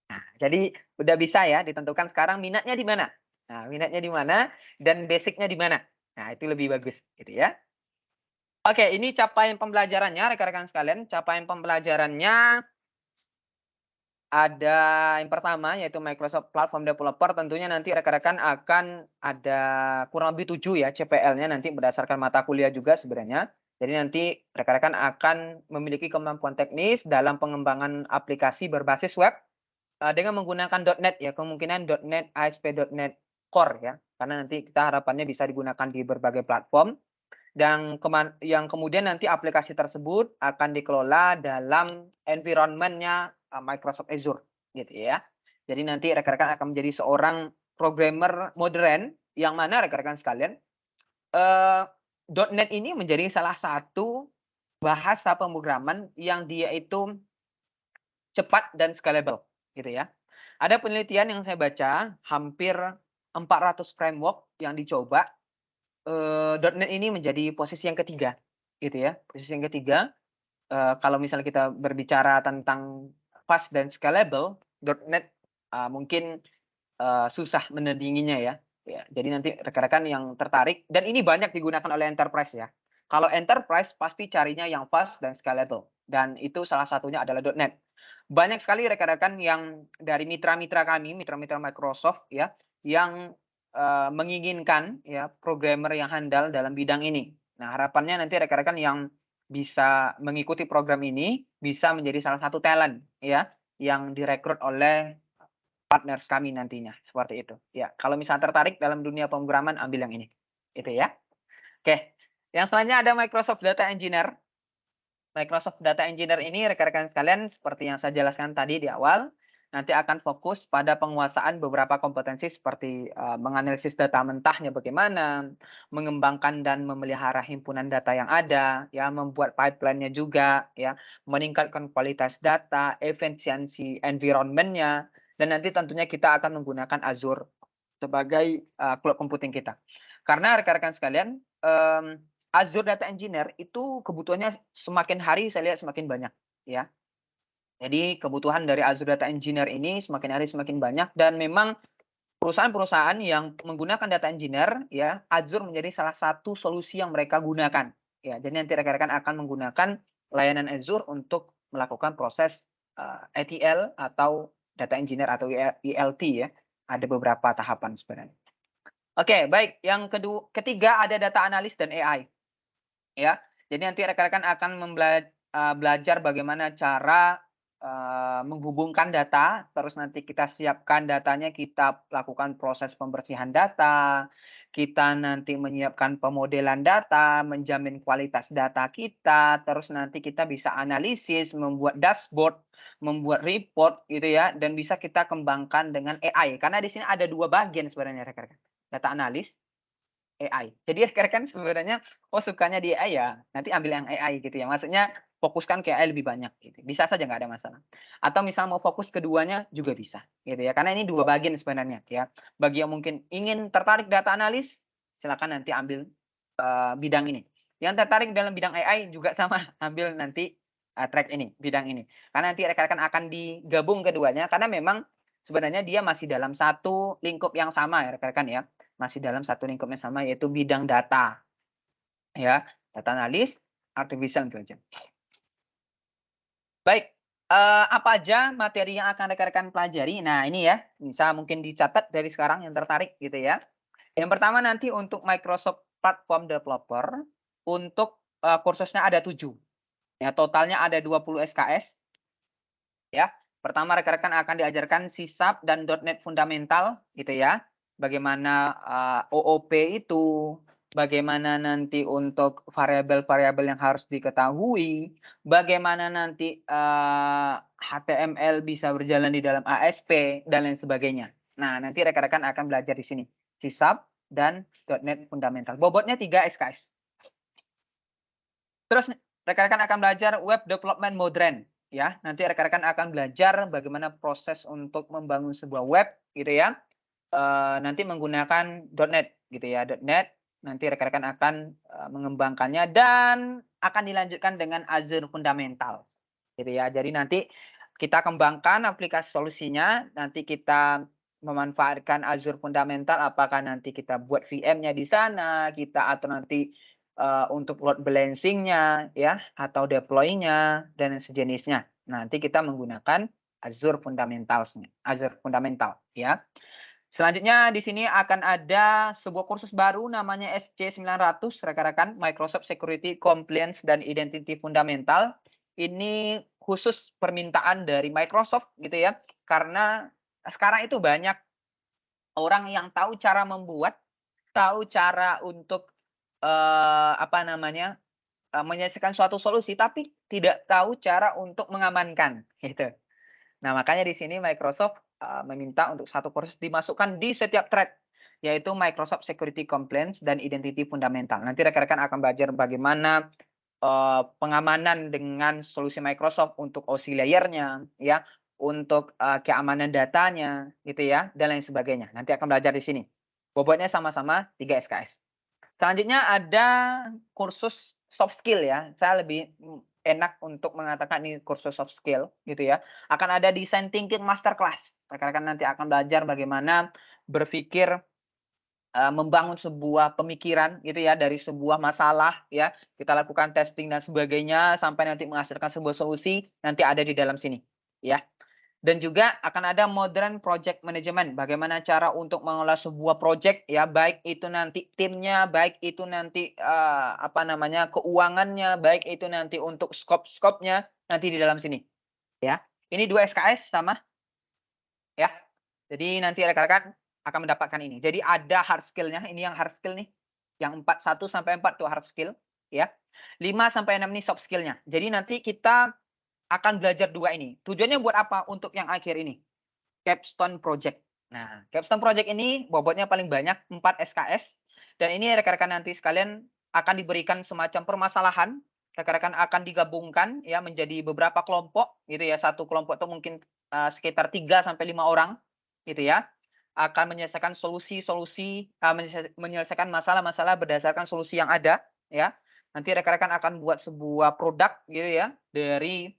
Nah, jadi udah bisa ya ditentukan sekarang minatnya di mana. Nah, minatnya di mana dan basicnya di mana. Nah, itu lebih bagus gitu ya. Oke, ini capaian pembelajarannya rekan-rekan sekalian. Capaian pembelajarannya ada yang pertama yaitu Microsoft Platform Developer, tentunya nanti rekan-rekan akan ada kurang lebih 7 ya CPL-nya nanti berdasarkan mata kuliah juga sebenarnya. Jadi nanti rekan-rekan akan memiliki kemampuan teknis dalam pengembangan aplikasi berbasis web dengan menggunakan .NET ya, kemungkinan .NET, ASP.NET Core ya. Karena nanti kita harapannya bisa digunakan di berbagai platform. Dan yang kemudian nanti aplikasi tersebut akan dikelola dalam environment-nya Microsoft Azure gitu ya. Jadi nanti rekan-rekan akan menjadi seorang programmer modern yang mana rekan-rekan sekalian .NET ini menjadi salah satu bahasa pemrograman yang dia itu cepat dan scalable gitu ya. Ada penelitian yang saya baca hampir 400 framework yang dicoba .NET ini menjadi posisi yang ketiga gitu ya. Posisi yang ketiga kalau misalnya kita berbicara tentang fast dan scalable, .NET mungkin susah menandinginya ya. Ya, jadi nanti rekan-rekan yang tertarik dan ini banyak digunakan oleh enterprise ya. Kalau enterprise pasti carinya yang fast dan scalable dan itu salah satunya adalah .NET. Banyak sekali rekan-rekan yang dari mitra-mitra kami, mitra-mitra Microsoft ya, yang menginginkan ya programmer yang handal dalam bidang ini. Nah, harapannya nanti rekan-rekan yang bisa mengikuti program ini bisa menjadi salah satu talent ya yang direkrut oleh partners kami nantinya seperti itu. Ya, kalau misalnya tertarik dalam dunia pemrograman ambil yang ini. Itu ya. Oke. Yang selanjutnya ada Microsoft Data Engineer. Microsoft Data Engineer ini rekan-rekan sekalian seperti yang saya jelaskan tadi di awal, nanti akan fokus pada penguasaan beberapa kompetensi seperti menganalisis data mentahnya bagaimana, mengembangkan dan memelihara himpunan data yang ada, ya, membuat pipeline-nya juga, ya, meningkatkan kualitas data, efisiensi environment-nya, dan nanti tentunya kita akan menggunakan Azure sebagai cloud computing kita. Karena rekan-rekan sekalian, Azure Data Engineer itu kebutuhannya semakin hari saya lihat semakin banyak, ya. Jadi kebutuhan dari Azure Data Engineer ini semakin hari semakin banyak dan memang perusahaan-perusahaan yang menggunakan data engineer ya, Azure menjadi salah satu solusi yang mereka gunakan. Ya, jadi nanti rekan-rekan akan menggunakan layanan Azure untuk melakukan proses ETL atau data engineer atau ELT ya. Ada beberapa tahapan sebenarnya. Oke, baik. Yang ketiga ada data analis dan AI. Ya. Jadi nanti rekan-rekan akan belajar bagaimana cara menghubungkan data, terus nanti kita siapkan datanya, kita lakukan proses pembersihan data, kita nanti menyiapkan pemodelan data, menjamin kualitas data kita, terus nanti kita bisa analisis, membuat dashboard, membuat report gitu ya, dan bisa kita kembangkan dengan AI. Karena di sini ada dua bagian sebenarnya rekan-rekan. Data analis, AI. Jadi rekan-rekan sebenarnya sukanya di AI ya, nanti ambil yang AI gitu ya. Maksudnya fokuskan ke AI lebih banyak gitu. Bisa saja nggak ada masalah. Atau misal mau fokus keduanya juga bisa gitu ya. Karena ini dua bagian sebenarnya ya. Bagi yang mungkin ingin tertarik data analis, silakan nanti ambil bidang ini. Yang tertarik dalam bidang AI juga sama, ambil nanti track ini, bidang ini. Karena nanti rekan-rekan akan digabung keduanya, karena memang sebenarnya dia masih dalam satu lingkup yang sama ya rekan-rekan ya. Masih dalam satu lingkup yang sama, yaitu bidang data. Ya, data analis, artificial intelligence. Baik, apa aja materi yang akan rekan-rekan pelajari? Nah, ini ya, bisa mungkin dicatat dari sekarang yang tertarik gitu ya. Yang pertama nanti untuk Microsoft Platform Developer, untuk kursusnya ada 7. Ya, totalnya ada 20 SKS. Ya, pertama rekan-rekan akan diajarkan C# dan .NET fundamental gitu ya. Bagaimana OOP itu, bagaimana nanti untuk variabel-variabel yang harus diketahui, bagaimana nanti HTML bisa berjalan di dalam ASP dan lain sebagainya. Nah, nanti rekan-rekan akan belajar di sini C# dan .NET fundamental. Bobotnya 3 SKS. Terus rekan-rekan akan belajar web development modern ya. Nanti rekan-rekan akan belajar bagaimana proses untuk membangun sebuah web gitu ya. Nanti menggunakan .NET gitu ya. .NET nanti rekan-rekan akan mengembangkannya dan akan dilanjutkan dengan Azure Fundamental gitu ya. Jadi nanti kita kembangkan aplikasi solusinya, nanti kita memanfaatkan Azure Fundamental, apakah nanti kita buat VM-nya di sana, kita atau nanti untuk load balancing-nya ya atau deploy-nya dan sejenisnya. Nanti kita menggunakan Azure Azure Fundamental ya. Selanjutnya di sini akan ada sebuah kursus baru namanya SC900 rekan-rekan, Microsoft Security Compliance dan Identity Fundamental. Ini khusus permintaan dari Microsoft gitu ya. Karena sekarang itu banyak orang yang tahu cara membuat, tahu cara untuk menyelesaikan suatu solusi tapi tidak tahu cara untuk mengamankan gitu. Nah, makanya di sini Microsoft meminta untuk satu kursus dimasukkan di setiap thread, yaitu Microsoft Security Compliance dan Identity Fundamental. Nanti rekan-rekan akan belajar bagaimana pengamanan dengan solusi Microsoft untuk OC layer-nya, ya, untuk keamanan datanya, gitu ya, dan lain sebagainya. Nanti akan belajar di sini. Bobotnya sama-sama 3 SKS. Selanjutnya ada kursus soft skill ya. Saya lebih enak untuk mengatakan ini kursus soft skill gitu ya. Akan ada design thinking masterclass. Rekan-rekan nanti akan belajar bagaimana berpikir membangun sebuah pemikiran gitu ya dari sebuah masalah ya. Kita lakukan testing dan sebagainya sampai nanti menghasilkan sebuah solusi, nanti ada di dalam sini ya. Dan juga akan ada modern project management, bagaimana cara untuk mengelola sebuah project ya, baik itu nanti timnya, baik itu nanti keuangannya, baik itu nanti untuk scope-nya nanti di dalam sini ya. Ini 2 SKS sama ya. Jadi nanti rekan-rekan akan mendapatkan ini. Jadi ada hard skill-nya, ini yang hard skill nih. Yang 1 sampai 4 tuh hard skill ya. 5 sampai 6 nih soft skill-nya. Jadi nanti kita akan belajar 2 ini. Tujuannya buat apa? Untuk yang akhir ini. Capstone Project. Nah, Capstone Project ini bobotnya paling banyak 4 SKS. Dan ini rekan-rekan nanti sekalian akan diberikan semacam permasalahan. Rekan-rekan akan digabungkan ya menjadi beberapa kelompok gitu ya. Satu kelompok itu mungkin sekitar 3 sampai 5 orang gitu ya. Akan menyelesaikan solusi-solusi, menyelesaikan masalah-masalah berdasarkan solusi yang ada ya. Nanti rekan-rekan akan buat sebuah produk gitu ya dari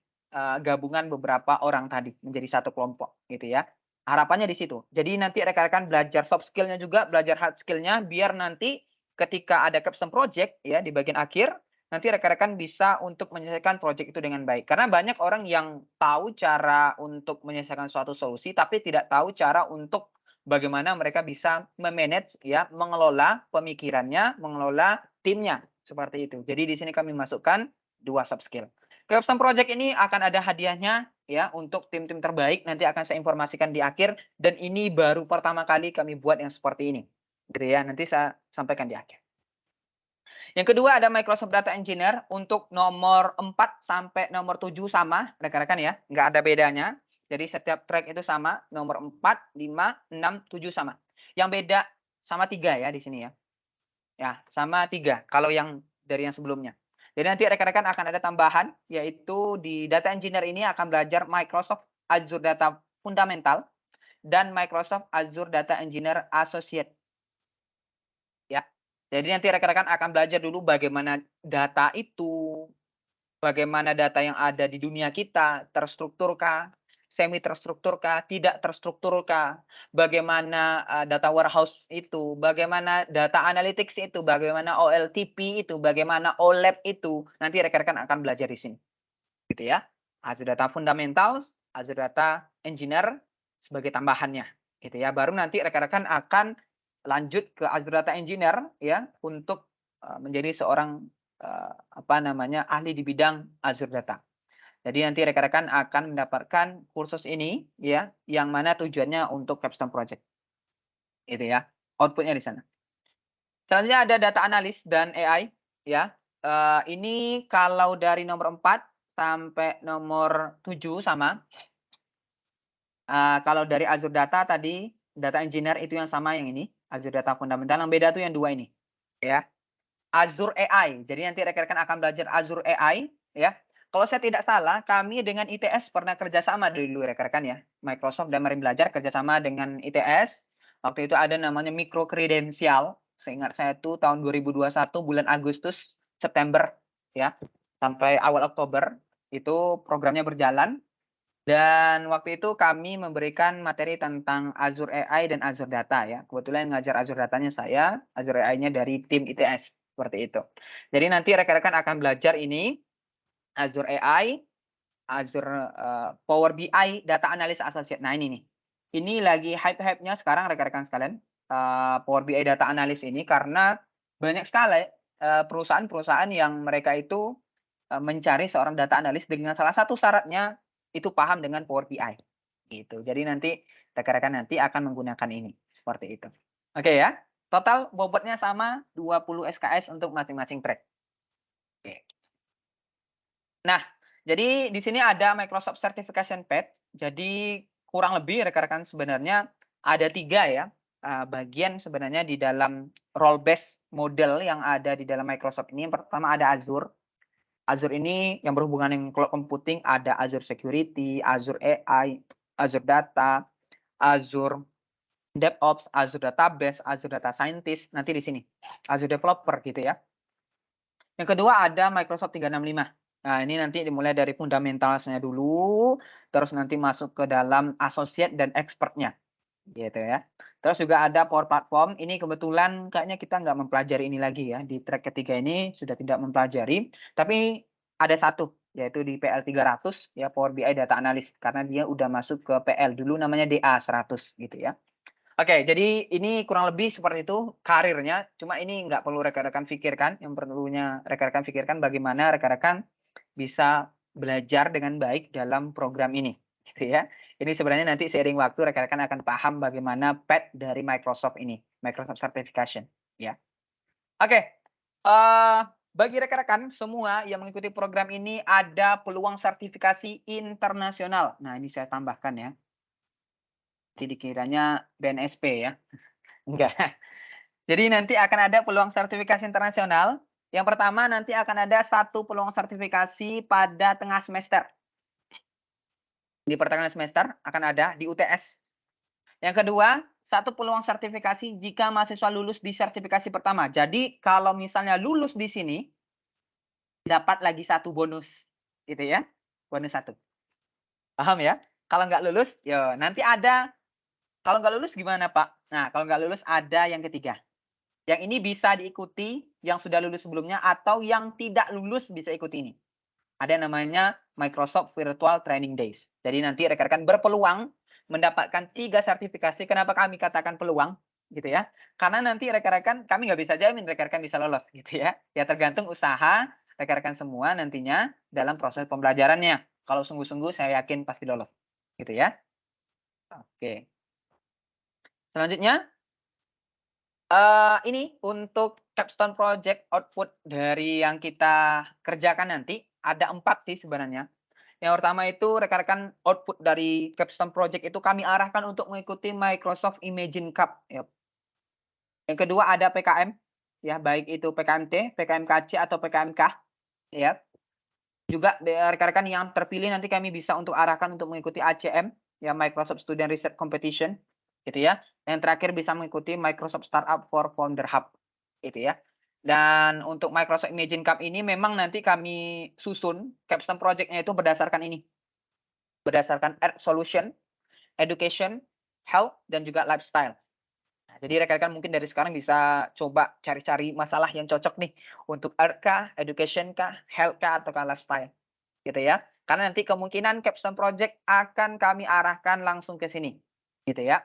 gabungan beberapa orang tadi menjadi satu kelompok gitu ya. Harapannya di situ. Jadi nanti rekan-rekan belajar soft skill-nya juga, belajar hard skill-nya biar nanti ketika ada capstone project ya di bagian akhir, nanti rekan-rekan bisa untuk menyelesaikan project itu dengan baik. Karena banyak orang yang tahu cara untuk menyelesaikan suatu solusi tapi tidak tahu cara untuk bagaimana mereka bisa memanage ya, mengelola pemikirannya, mengelola timnya seperti itu. Jadi di sini kami masukkan 2 soft skill. Capstone Project ini akan ada hadiahnya ya untuk tim-tim terbaik, nanti akan saya informasikan di akhir, dan ini baru pertama kali kami buat yang seperti ini. Gitu ya, nanti saya sampaikan di akhir. Yang kedua ada Microsoft Data Engineer untuk nomor 4 sampai nomor 7 sama, rekan-rekan ya, nggak ada bedanya. Jadi setiap track itu sama, nomor 4, 5, 6, 7 sama. Yang beda sama 3 ya di sini ya. Ya, sama 3 kalau yang dari yang sebelumnya. Jadi nanti rekan-rekan akan ada tambahan, yaitu di Data Engineer ini akan belajar Microsoft Azure Data Fundamental dan Microsoft Azure Data Engineer Associate. Ya. Jadi nanti rekan-rekan akan belajar dulu bagaimana data itu, bagaimana data yang ada di dunia kita, terstrukturkah, semi terstrukturkah, tidak terstrukturkah, bagaimana data warehouse itu, bagaimana data analytics itu, bagaimana OLTP itu, bagaimana OLAP itu. Nanti rekan-rekan akan belajar di sini. Gitu ya. Azure Data Fundamentals, Azure Data Engineer sebagai tambahannya. Gitu ya. Baru nanti rekan-rekan akan lanjut ke Azure Data Engineer ya untuk menjadi seorang ahli di bidang Azure Data. Jadi nanti rekan-rekan akan mendapatkan kursus ini ya, yang mana tujuannya untuk Capstone Project. Itu ya. Outputnya di sana. Selanjutnya ada data analis dan AI ya. Ini kalau dari nomor 4 sampai nomor 7 sama. Kalau dari Azure Data tadi, Data Engineer itu yang sama yang ini, Azure Data Fundamental. Yang beda tuh yang dua ini, ya. Azure AI. Jadi nanti rekan-rekan akan belajar Azure AI, ya. Kalau saya tidak salah, kami dengan ITS pernah kerjasama dulu rekan-rekan ya. Microsoft dan Mari Belajar kerjasama dengan ITS. Waktu itu ada namanya micro credensial. Seingat saya itu tahun 2021 bulan Agustus, September, ya, sampai awal Oktober itu programnya berjalan. Dan waktu itu kami memberikan materi tentang Azure AI dan Azure Data ya. Kebetulan yang ngajar Azure Datanya saya, Azure AI-nya dari tim ITS. Seperti itu. Jadi nanti rekan-rekan akan belajar ini, Azure AI, Azure Power BI, Data Analysis Associate. Nah ini nih. Ini lagi hype-hype-nya sekarang rekan-rekan sekalian. Power BI Data Analysis ini karena banyak sekali perusahaan-perusahaan yang mereka itu mencari seorang data analis dengan salah satu syaratnya itu paham dengan Power BI. Gitu. Jadi nanti rekan-rekan nanti akan menggunakan ini seperti itu. Oke ya. Total bobotnya sama 20 SKS untuk masing-masing track. Oke. Nah, jadi di sini ada Microsoft Certification Pad. Jadi kurang lebih rekan-rekan sebenarnya ada 3 ya bagian sebenarnya di dalam role based model yang ada di dalam Microsoft ini. Yang pertama ada Azure. Azure ini yang berhubungan dengan cloud computing ada Azure Security, Azure AI, Azure Data, Azure DevOps, Azure Database, Azure Data Scientist, nanti di sini. Azure Developer gitu ya. Yang kedua ada Microsoft 365. Nah, ini nanti dimulai dari fundamentalnya dulu, terus nanti masuk ke dalam associate dan expertnya. Gitu ya. Terus juga ada Power Platform. Ini kebetulan kayaknya kita nggak mempelajari ini lagi ya. Di track ketiga ini sudah tidak mempelajari. Tapi ada satu, yaitu di PL 300 ya, Power BI Data Analyst. Karena dia udah masuk ke PL. Dulu namanya DA 100 gitu ya. Oke, jadi ini kurang lebih seperti itu karirnya. Cuma ini nggak perlu rekan-rekan pikirkan. Yang perlunya rekan-rekan pikirkan bagaimana rekan-rekan bisa belajar dengan baik dalam program ini. Gitu ya. Ini sebenarnya nanti seiring waktu rekan-rekan akan paham bagaimana path dari Microsoft ini. Microsoft Certification. Ya. Oke. Bagi rekan-rekan semua yang mengikuti program ini ada peluang sertifikasi internasional. Nah, ini saya tambahkan ya. Jadi dikiranya BNSP ya. Enggak. Jadi nanti akan ada peluang sertifikasi internasional. Yang pertama nanti akan ada satu peluang sertifikasi pada tengah semester. Di pertengahan semester akan ada di UTS. Yang kedua, satu peluang sertifikasi jika mahasiswa lulus di sertifikasi pertama. Jadi kalau misalnya lulus di sini, dapat lagi satu bonus. Gitu ya. Bonus satu. Paham ya? Kalau nggak lulus, ya nanti ada. Kalau nggak lulus gimana Pak? Nah, kalau nggak lulus ada yang ketiga. Yang ini bisa diikuti yang sudah lulus sebelumnya atau yang tidak lulus bisa ikuti ini. Ada namanya Microsoft Virtual Training Days. Jadi nanti rekan-rekan berpeluang mendapatkan 3 sertifikasi. Kenapa kami katakan peluang? Gitu ya. Karena nanti rekan-rekan, kami nggak bisa jamin rekan-rekan bisa lolos. Gitu ya. Ya tergantung usaha rekan-rekan semua nantinya dalam proses pembelajarannya. Kalau sungguh-sungguh saya yakin pasti lolos. Gitu ya. Oke. Selanjutnya, ini untuk Capstone Project output dari yang kita kerjakan nanti, ada 4 sih sebenarnya. Yang pertama itu rekan-rekan output dari Capstone Project itu kami arahkan untuk mengikuti Microsoft Imagine Cup. Ya. Yang kedua ada PKM, ya baik itu PKMT, PKMKC atau PKMK. Ya. Juga rekan-rekan yang terpilih nanti kami bisa untuk arahkan untuk mengikuti ACM, ya Microsoft Student Research Competition. Gitu ya. Yang terakhir bisa mengikuti Microsoft Startup for Founder Hub. gitu ya. Dan untuk Microsoft Imagine Cup ini memang nanti kami susun capstone project-nya itu berdasarkan ini, berdasarkan solution, education, health, dan juga lifestyle. Nah, jadi rekan-rekan mungkin dari sekarang bisa coba cari-cari masalah yang cocok nih untuk art kah, education kah, health kah, atau lifestyle, gitu ya. Karena nanti kemungkinan capstone project akan kami arahkan langsung ke sini, gitu ya.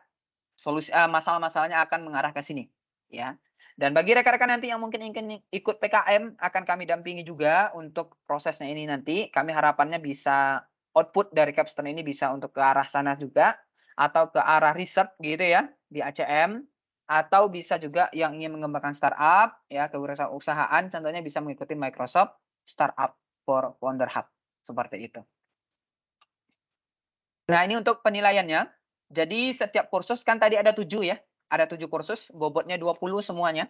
Masalah-masalahnya akan mengarah ke sini, ya. Dan bagi rekan-rekan nanti yang mungkin ingin ikut PKM, akan kami dampingi juga untuk prosesnya ini nanti. Kami harapannya bisa output dari capstone ini bisa untuk ke arah sana juga, atau ke arah riset gitu ya, di ACM, atau bisa juga yang ingin mengembangkan startup, ya, kewirausahaan, contohnya bisa mengikuti Microsoft Startup for Founder Hub, seperti itu. Nah, ini untuk penilaiannya. Jadi setiap kursus kan tadi ada 7 ya. Ada 7 kursus, bobotnya 20 semuanya,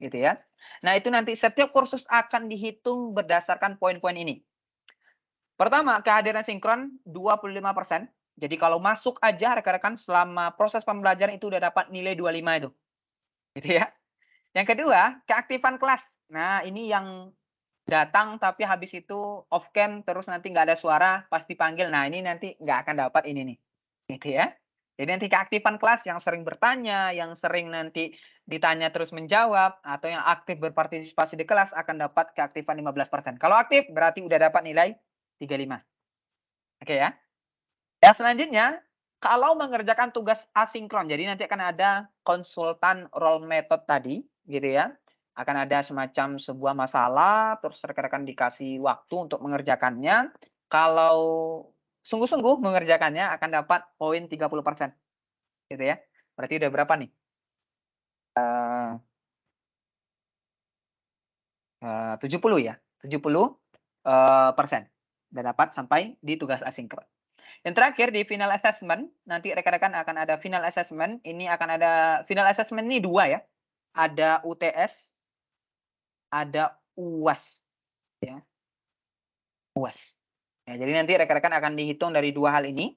gitu ya. Nah, itu nanti setiap kursus akan dihitung berdasarkan poin-poin ini. Pertama, kehadiran sinkron 25%. Jadi kalau masuk aja rekan-rekan selama proses pembelajaran itu udah dapat nilai 25 itu. Gitu ya. Yang kedua, keaktifan kelas. Nah, ini yang datang tapi habis itu off cam terus nanti nggak ada suara pas dipanggil. Nah, ini nanti nggak akan dapat ini nih. Gitu ya. Jadi nanti keaktifan kelas yang sering bertanya, yang sering nanti ditanya terus menjawab, atau yang aktif berpartisipasi di kelas akan dapat keaktifan 15%. Kalau aktif berarti udah dapat nilai 35. Oke ya. Yang selanjutnya, kalau mengerjakan tugas asinkron, jadi nanti akan ada konsultan role method tadi, gitu ya. Akan ada semacam sebuah masalah, terus rekan-rekan dikasih waktu untuk mengerjakannya. Kalau sungguh-sungguh mengerjakannya akan dapat poin 30%. Gitu ya. Berarti udah berapa nih? 70 ya? 70 persen. Udah dapat sampai di tugas asinkron. Yang terakhir di final assessment, nanti rekan-rekan akan ada final assessment. Ini akan ada final assessment ini 2 ya. Ada UTS, ada UAS ya, UAS. Ya, jadi nanti rekan-rekan akan dihitung dari 2 hal ini,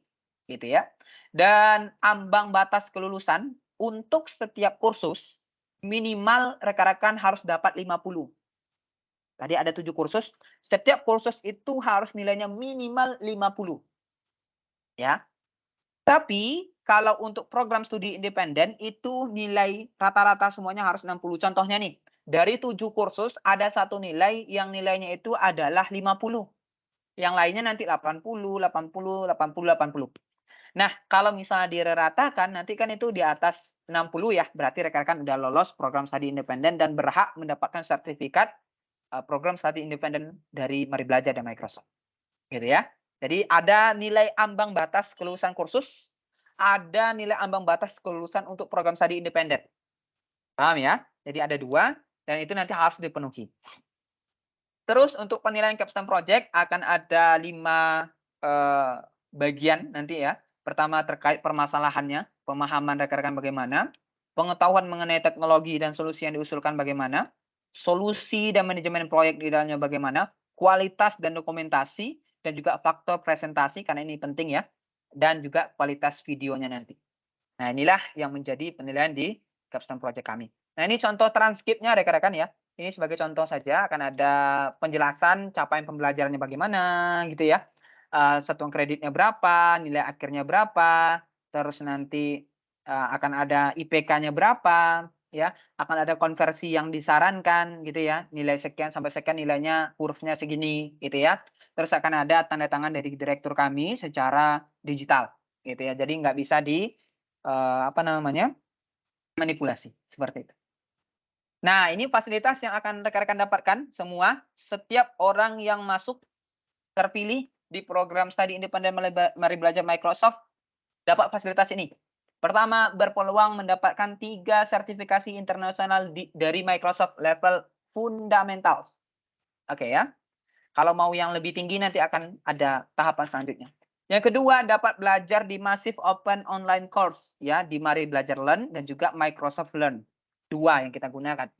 gitu ya. Dan ambang batas kelulusan untuk setiap kursus minimal rekan-rekan harus dapat 50. Tadi ada 7 kursus, setiap kursus itu harus nilainya minimal 50 ya. Tapi kalau untuk program studi independen itu nilai rata-rata semuanya harus 60. Contohnya nih, dari 7 kursus ada satu nilai yang nilainya itu adalah 50. Yang lainnya nanti 80, 80, 80, 80. Nah, kalau misalnya diratakan nanti kan itu di atas 60 ya, berarti rekan-rekan udah lolos program studi independen dan berhak mendapatkan sertifikat program studi independen dari Mari Belajar dan Microsoft. Gitu ya. Jadi ada nilai ambang batas kelulusan kursus, ada nilai ambang batas kelulusan untuk program studi independen. Paham ya? Jadi ada 2 dan itu nanti harus dipenuhi. Terus untuk penilaian capstone project akan ada 5 bagian nanti ya. Pertama terkait permasalahannya, pemahaman rekan-rekan bagaimana, pengetahuan mengenai teknologi dan solusi yang diusulkan bagaimana, solusi dan manajemen proyek di dalamnya bagaimana, kualitas dan dokumentasi, dan juga faktor presentasi karena ini penting ya, dan juga kualitas videonya nanti. Nah, inilah yang menjadi penilaian di capstone project kami. Nah, ini contoh transkripnya rekan-rekan ya. Ini sebagai contoh saja akan ada penjelasan capaian pembelajarannya bagaimana gitu ya. Satuan kreditnya berapa, nilai akhirnya berapa, terus nanti akan ada IPK-nya berapa, ya, akan ada konversi yang disarankan gitu ya, nilai sekian sampai sekian nilainya hurufnya segini gitu ya. Terus akan ada tanda tangan dari direktur kami secara digital gitu ya. Jadi nggak bisa di apa namanya, manipulasi, seperti itu. Nah, ini fasilitas yang akan rekan-rekan dapatkan semua, setiap orang yang masuk terpilih di program studi independen Mari Belajar Microsoft dapat fasilitas ini. Pertama, berpeluang mendapatkan 3 sertifikasi internasional dari Microsoft level fundamentals. Oke ya. Kalau mau yang lebih tinggi nanti akan ada tahapan selanjutnya. Yang kedua, dapat belajar di Massive Open Online Course ya, di Mari Belajar Learn dan juga Microsoft Learn. 2 yang kita gunakan.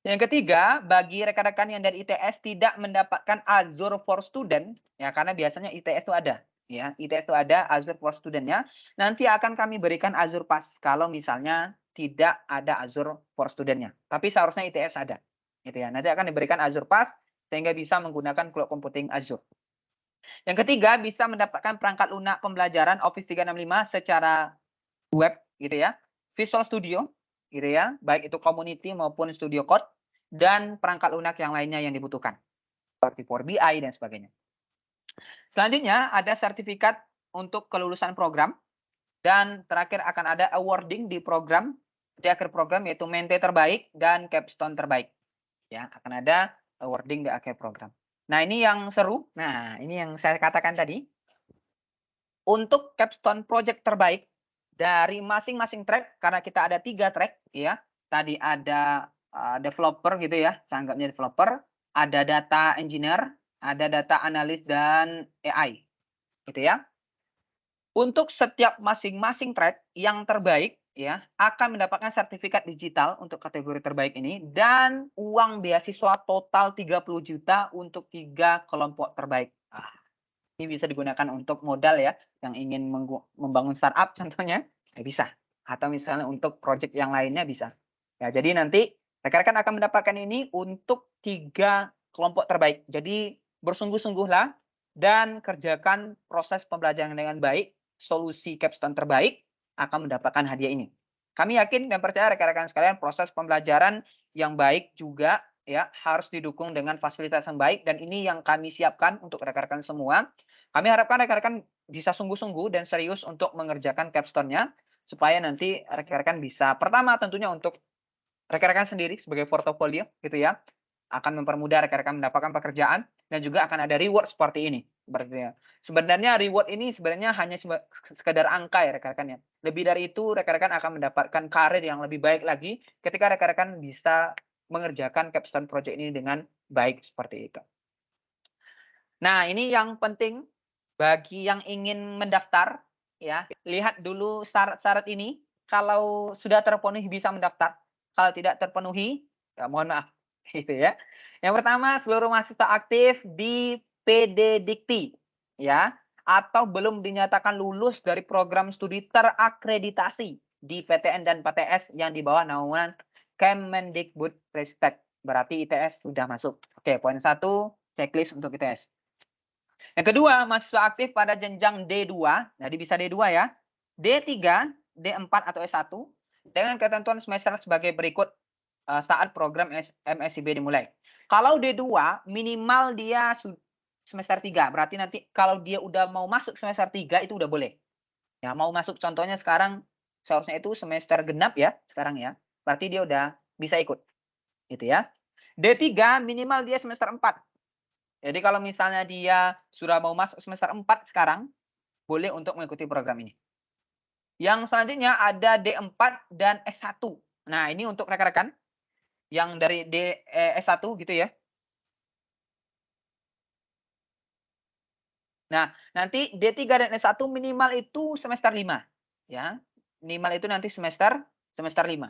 Yang ketiga, bagi rekan-rekan yang dari ITS tidak mendapatkan Azure for Student ya, karena biasanya ITS itu ada ya, ITS itu ada Azure for Student-nya. Nanti akan kami berikan Azure Pass kalau misalnya tidak ada Azure for Student-nya. Tapi seharusnya ITS ada. Gitu ya. Nanti akan diberikan Azure Pass sehingga bisa menggunakan cloud computing Azure. Yang ketiga, bisa mendapatkan perangkat lunak pembelajaran Office 365 secara web gitu ya. Visual Studio gitu ya, baik itu Community maupun Studio Code dan perangkat lunak yang lainnya yang dibutuhkan seperti Power BI dan sebagainya. Selanjutnya ada sertifikat untuk kelulusan program dan terakhir akan ada awarding di program di akhir program yaitu Mente terbaik dan Capstone terbaik. Ya, akan ada awarding di akhir program. Nah, ini yang seru. Nah, ini yang saya katakan tadi. Untuk Capstone project terbaik dari masing-masing track karena kita ada 3 track ya. Tadi ada developer gitu ya, saya anggapnya developer, ada data engineer, ada data analis dan AI. Gitu ya. Untuk setiap masing-masing track yang terbaik ya akan mendapatkan sertifikat digital untuk kategori terbaik ini dan uang beasiswa total 30 juta untuk 3 kelompok terbaik. Ini bisa digunakan untuk modal ya yang ingin membangun startup contohnya bisa, atau misalnya untuk project yang lainnya bisa. Ya, jadi nanti rekan-rekan akan mendapatkan ini untuk 3 kelompok terbaik. Jadi bersungguh-sungguhlah dan kerjakan proses pembelajaran dengan baik, solusi Capstone terbaik akan mendapatkan hadiah ini. Kami yakin dan percaya rekan-rekan sekalian proses pembelajaran yang baik juga ya harus didukung dengan fasilitas yang baik dan ini yang kami siapkan untuk rekan-rekan semua. Kami harapkan rekan-rekan bisa sungguh-sungguh dan serius untuk mengerjakan Capstone-nya supaya nanti rekan-rekan bisa pertama tentunya untuk rekan-rekan sendiri sebagai portofolio gitu ya akan mempermudah rekan-rekan mendapatkan pekerjaan dan juga akan ada reward seperti ini. Sebenarnya reward ini sebenarnya hanya sekedar angka ya rekan-rekan ya. Lebih dari itu rekan-rekan akan mendapatkan karir yang lebih baik lagi ketika rekan-rekan bisa mengerjakan Capstone project ini dengan baik seperti itu. Nah, ini yang penting bagi yang ingin mendaftar ya, lihat dulu syarat-syarat ini. Kalau sudah terpenuhi bisa mendaftar. Kalau tidak terpenuhi, ya mohon maaf. Gitu ya. Yang pertama, seluruh mahasiswa aktif di PD Dikti ya atau belum dinyatakan lulus dari program studi terakreditasi di PTN dan PTS yang di bawah naungan Kemendikbudristek. Berarti ITS sudah masuk. Oke, poin 1 checklist untuk ITS. Yang kedua, mahasiswa aktif pada jenjang D2, jadi bisa D2 ya, D3, D4 atau S1 dengan ketentuan semester sebagai berikut saat program MSIB dimulai. Kalau D2 minimal dia semester 3, berarti nanti kalau dia udah mau masuk semester 3 itu udah boleh. Ya, mau masuk contohnya sekarang seharusnya itu semester genap ya, sekarang ya. Berarti dia udah bisa ikut. Gitu ya. D3 minimal dia semester 4. Jadi kalau misalnya dia sudah mau masuk semester 4 sekarang, boleh untuk mengikuti program ini. Yang selanjutnya ada D4 dan S1. Nah, ini untuk rekan-rekan yang dari S1 gitu ya. Nah, nanti D3 dan S1 minimal itu semester 5. Ya. Minimal itu nanti semester 5.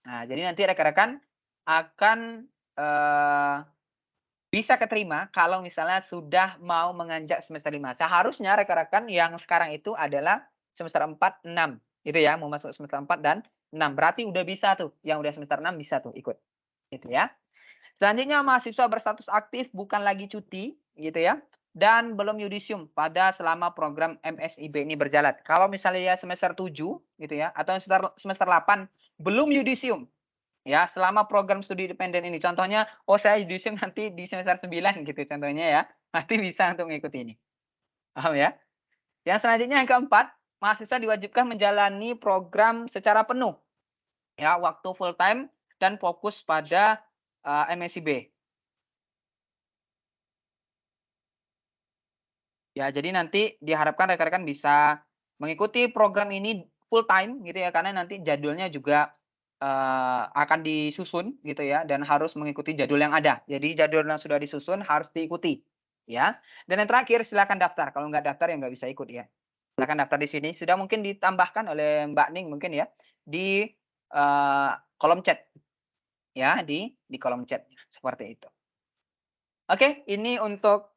Nah, jadi nanti rekan-rekan akan bisa keterima kalau misalnya sudah mau menganjak semester 5. Seharusnya rekan-rekan yang sekarang itu adalah semester 4, 6. Gitu ya, mau masuk semester 4 dan 6. Berarti udah bisa tuh, yang udah semester 6 bisa tuh ikut. Gitu ya. Selanjutnya mahasiswa berstatus aktif bukan lagi cuti, gitu ya. Dan belum yudisium pada selama program MSIB ini berjalan. Kalau misalnya ya semester 7 gitu ya, atau semester 8 belum yudisium. Ya, selama program studi independen ini. Contohnya, saya yudisium nanti di semester 9 gitu contohnya ya. Nanti bisa untuk mengikuti ini. Paham ya? Yang selanjutnya yang keempat, mahasiswa diwajibkan menjalani program secara penuh. Ya, waktu full time dan fokus pada MSIB. Ya, jadi nanti diharapkan rekan-rekan bisa mengikuti program ini full time gitu ya karena nanti jadwalnya juga akan disusun gitu ya dan harus mengikuti jadwal yang ada. Jadi jadwal yang sudah disusun harus diikuti ya. Dan yang terakhir silakan daftar. Kalau nggak daftar ya nggak bisa ikut ya. Silakan daftar di sini. Sudah mungkin ditambahkan oleh Mbak Ning mungkin ya di kolom chat ya di kolom chat seperti itu. Oke, ini untuk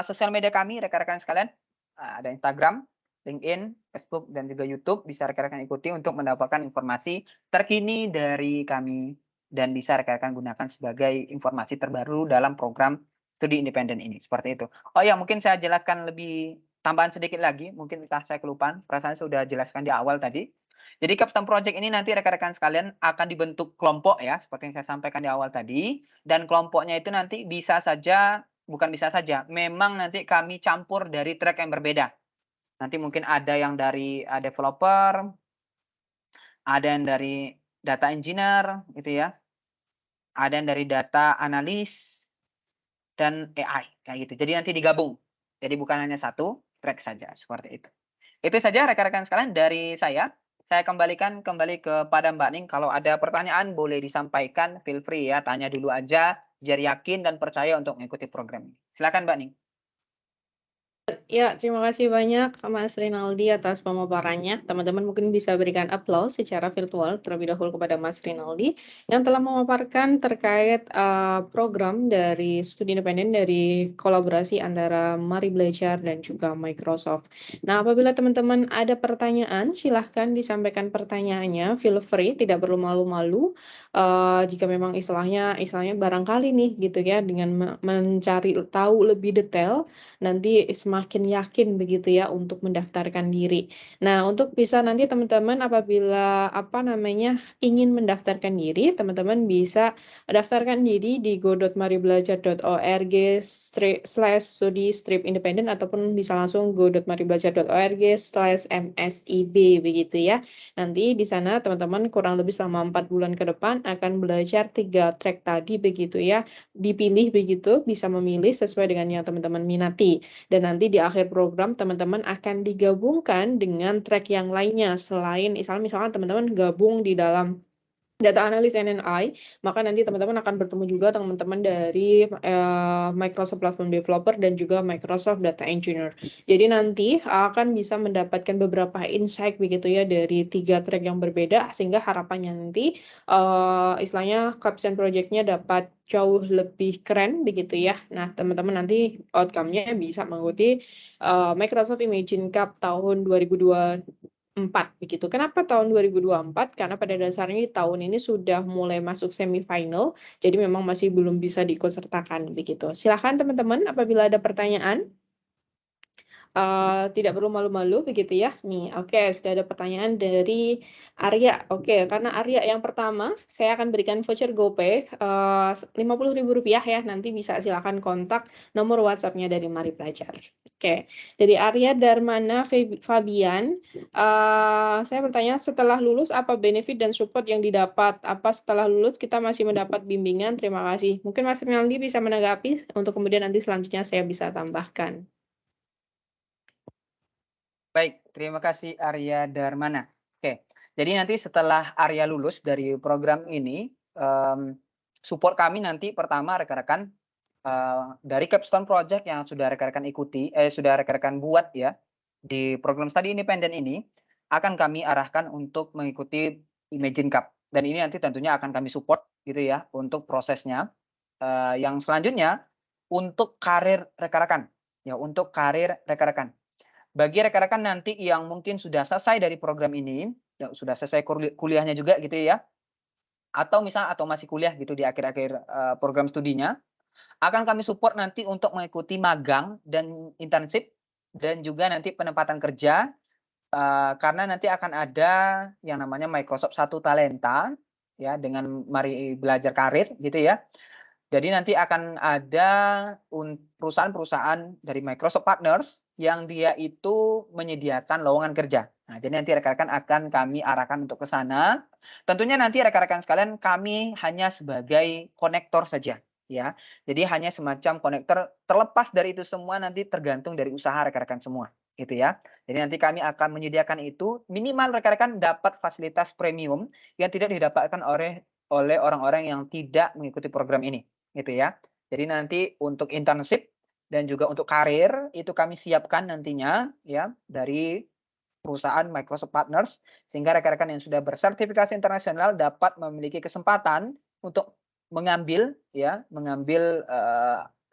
sosial media kami rekan-rekan sekalian. Ada Instagram, LinkedIn, Facebook, dan juga YouTube. Bisa rekan-rekan ikuti untuk mendapatkan informasi terkini dari kami dan bisa rekan-rekan gunakan sebagai informasi terbaru dalam program studi independen ini. Seperti itu. Oh ya, mungkin saya jelaskan lebih tambahan sedikit lagi. Mungkin entah saya kelupaan. Perasaan sudah jelaskan di awal tadi. Jadi Capstone Project ini nanti rekan-rekan sekalian akan dibentuk kelompok ya, seperti yang saya sampaikan di awal tadi. Dan kelompoknya itu nanti bisa saja, bukan bisa saja, memang nanti kami campur dari track yang berbeda. Nanti mungkin ada yang dari developer, ada yang dari data engineer, gitu ya. Ada yang dari data analis, dan AI, kayak gitu. Jadi nanti digabung. Jadi bukan hanya satu track saja, seperti itu. Itu saja rekan-rekan sekalian dari saya. Saya kembalikan kembali kepada Mbak Ning. Kalau ada pertanyaan boleh disampaikan, feel free ya, tanya dulu aja biar yakin dan percaya untuk mengikuti program ini. Silakan Mbak Ning. Ya, terima kasih banyak Mas Rinaldi atas pemaparannya. Teman-teman mungkin bisa berikan aplaus secara virtual terlebih dahulu kepada Mas Rinaldi yang telah memaparkan terkait program dari studi independen dari kolaborasi antara Mari Belajar dan juga Microsoft. Nah, apabila teman-teman ada pertanyaan, silahkan disampaikan pertanyaannya. Feel free, tidak perlu malu-malu. Jika memang istilahnya barangkali nih gitu ya, dengan mencari tahu lebih detail, nanti semakin yakin begitu ya untuk mendaftarkan diri. Nah, untuk bisa nanti teman-teman apabila ingin mendaftarkan diri, teman-teman bisa daftarkan diri di go.maribelajar.org/studi-independen ataupun bisa langsung go.maribelajar.org/msib begitu ya. Nanti di sana teman-teman kurang lebih selama 4 bulan ke depan akan belajar 3 track tadi begitu ya. Dipilih begitu, bisa memilih sesuai dengan yang teman-teman minati. Dan nanti di akhir program teman-teman akan digabungkan dengan track yang lainnya selain misalkan teman-teman gabung di dalam data analis NNI, maka nanti teman-teman akan bertemu juga teman-teman dari Microsoft Platform Developer dan juga Microsoft Data Engineer. Jadi nanti akan bisa mendapatkan beberapa insight begitu ya dari 3 track yang berbeda sehingga harapannya nanti istilahnya Capstone Project-nya dapat jauh lebih keren begitu ya. Nah, teman-teman nanti outcome-nya bisa mengikuti Microsoft Imagine Cup tahun 2024 begitu. Kenapa tahun 2024? Karena pada dasarnya di tahun ini sudah mulai masuk semifinal, jadi memang masih belum bisa diikutsertakan begitu. Silakan teman-teman apabila ada pertanyaan. Tidak perlu malu-malu begitu ya. Nih, oke, sudah ada pertanyaan dari Arya. Oke, karena Arya yang pertama, saya akan berikan voucher GoPay Rp50.000 ya. Nanti bisa silakan kontak nomor WhatsApp-nya dari Mari Belajar. Oke, dari Arya Darmana Fabian, saya bertanya setelah lulus apa benefit dan support yang didapat? Apa setelah lulus kita masih mendapat bimbingan? Terima kasih. Mungkin Mas Rinaldi bisa menanggapi untuk kemudian nanti selanjutnya saya bisa tambahkan. Baik, terima kasih Arya Darmana. Oke, jadi nanti setelah Arya lulus dari program ini, support kami nanti pertama rekan-rekan dari Capstone Project yang sudah rekan-rekan ikuti, sudah rekan-rekan buat ya di program studi independen ini, akan kami arahkan untuk mengikuti Imagine Cup. Dan ini nanti tentunya akan kami support gitu ya untuk prosesnya. Yang selanjutnya untuk karir rekan-rekan, ya untuk karir rekan-rekan. Bagi rekan-rekan nanti yang mungkin sudah selesai dari program ini, ya sudah selesai kuliahnya juga gitu ya, atau masih kuliah gitu di akhir-akhir program studinya, akan kami support nanti untuk mengikuti magang dan internship dan juga nanti penempatan kerja, karena nanti akan ada yang namanya Microsoft Satu Talenta ya dengan Mari Belajar Karir gitu ya. Jadi nanti akan ada perusahaan-perusahaan dari Microsoft Partners yang dia itu menyediakan lowongan kerja. Nah, jadi nanti rekan-rekan akan kami arahkan untuk ke sana. Tentunya nanti rekan-rekan sekalian kami hanya sebagai konektor saja, ya. Jadi hanya semacam konektor, terlepas dari itu semua nanti tergantung dari usaha rekan-rekan semua, gitu ya. Jadi nanti kami akan menyediakan itu, minimal rekan-rekan dapat fasilitas premium yang tidak didapatkan oleh orang-orang yang tidak mengikuti program ini, gitu ya. Jadi nanti untuk internship dan juga untuk karir itu kami siapkan nantinya ya dari perusahaan Microsoft Partners sehingga rekan-rekan yang sudah bersertifikasi internasional dapat memiliki kesempatan untuk mengambil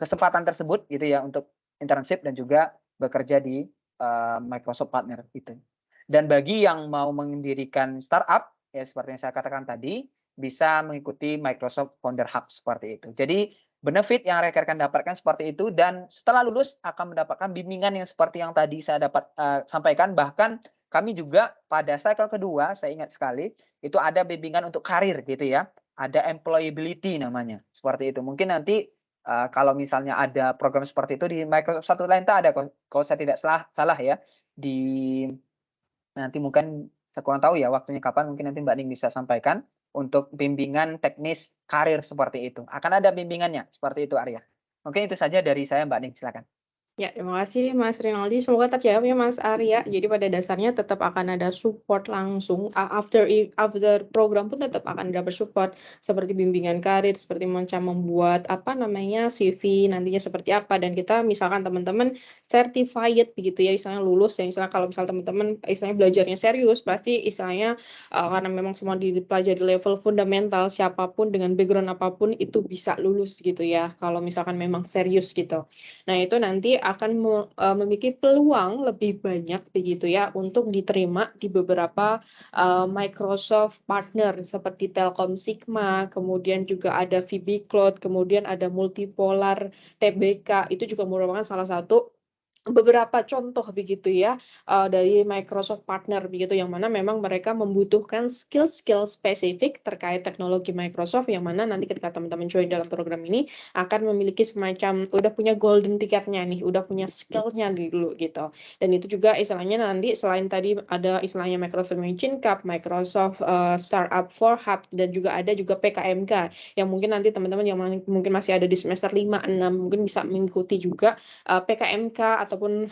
kesempatan tersebut gitu ya untuk internship dan juga bekerja di Microsoft Partner gitu. Dan bagi yang mau mendirikan startup, ya seperti yang saya katakan tadi, bisa mengikuti Microsoft Founder Hub seperti itu. Jadi benefit yang rekan-rekan dapatkan seperti itu, dan setelah lulus akan mendapatkan bimbingan yang seperti yang tadi saya dapat sampaikan. Bahkan kami juga pada cycle kedua, saya ingat sekali, itu ada bimbingan untuk karir gitu ya. Ada employability namanya, seperti itu. Mungkin nanti kalau misalnya ada program seperti itu di Microsoft satu lain tak ada, kalau saya tidak salah ya, di nanti mungkin saya kurang tahu ya waktunya kapan, mungkin nanti Mbak Ning bisa sampaikan untuk bimbingan teknis karir seperti itu. Akan ada bimbingannya seperti itu, Arya. Mungkin itu saja dari saya, Mbak Ning, silakan. Ya, terima kasih Mas Rinaldi. Semoga terjawab ya Mas Arya. Jadi pada dasarnya tetap akan ada support langsung. After program pun tetap akan dapat support seperti bimbingan karir, seperti macam membuat CV nantinya seperti apa. Dan kita misalkan teman-teman certified begitu ya, misalnya lulus ya, misalnya kalau misal teman-teman istilahnya belajarnya serius, pasti istilahnya karena memang semua dipelajari level fundamental, siapapun dengan background apapun itu bisa lulus gitu ya. Kalau misalkan memang serius gitu. Nah, itu nanti akan memiliki peluang lebih banyak begitu ya untuk diterima di beberapa Microsoft partner seperti Telkom Sigma, kemudian juga ada VB Cloud, kemudian ada Multipolar TBK, itu juga merupakan salah satu beberapa contoh begitu ya dari Microsoft partner begitu, yang mana memang mereka membutuhkan skill-skill spesifik terkait teknologi Microsoft, yang mana nanti ketika teman-teman join dalam program ini akan memiliki semacam udah punya golden ticketnya nih, udah punya skillsnya dulu gitu. Dan itu juga istilahnya nanti selain tadi ada istilahnya Microsoft Machine Cup, Microsoft Startup for Hub, dan juga ada juga PKMK yang mungkin nanti teman-teman yang mungkin masih ada di semester 5, 6 mungkin bisa mengikuti juga PKMK ataupun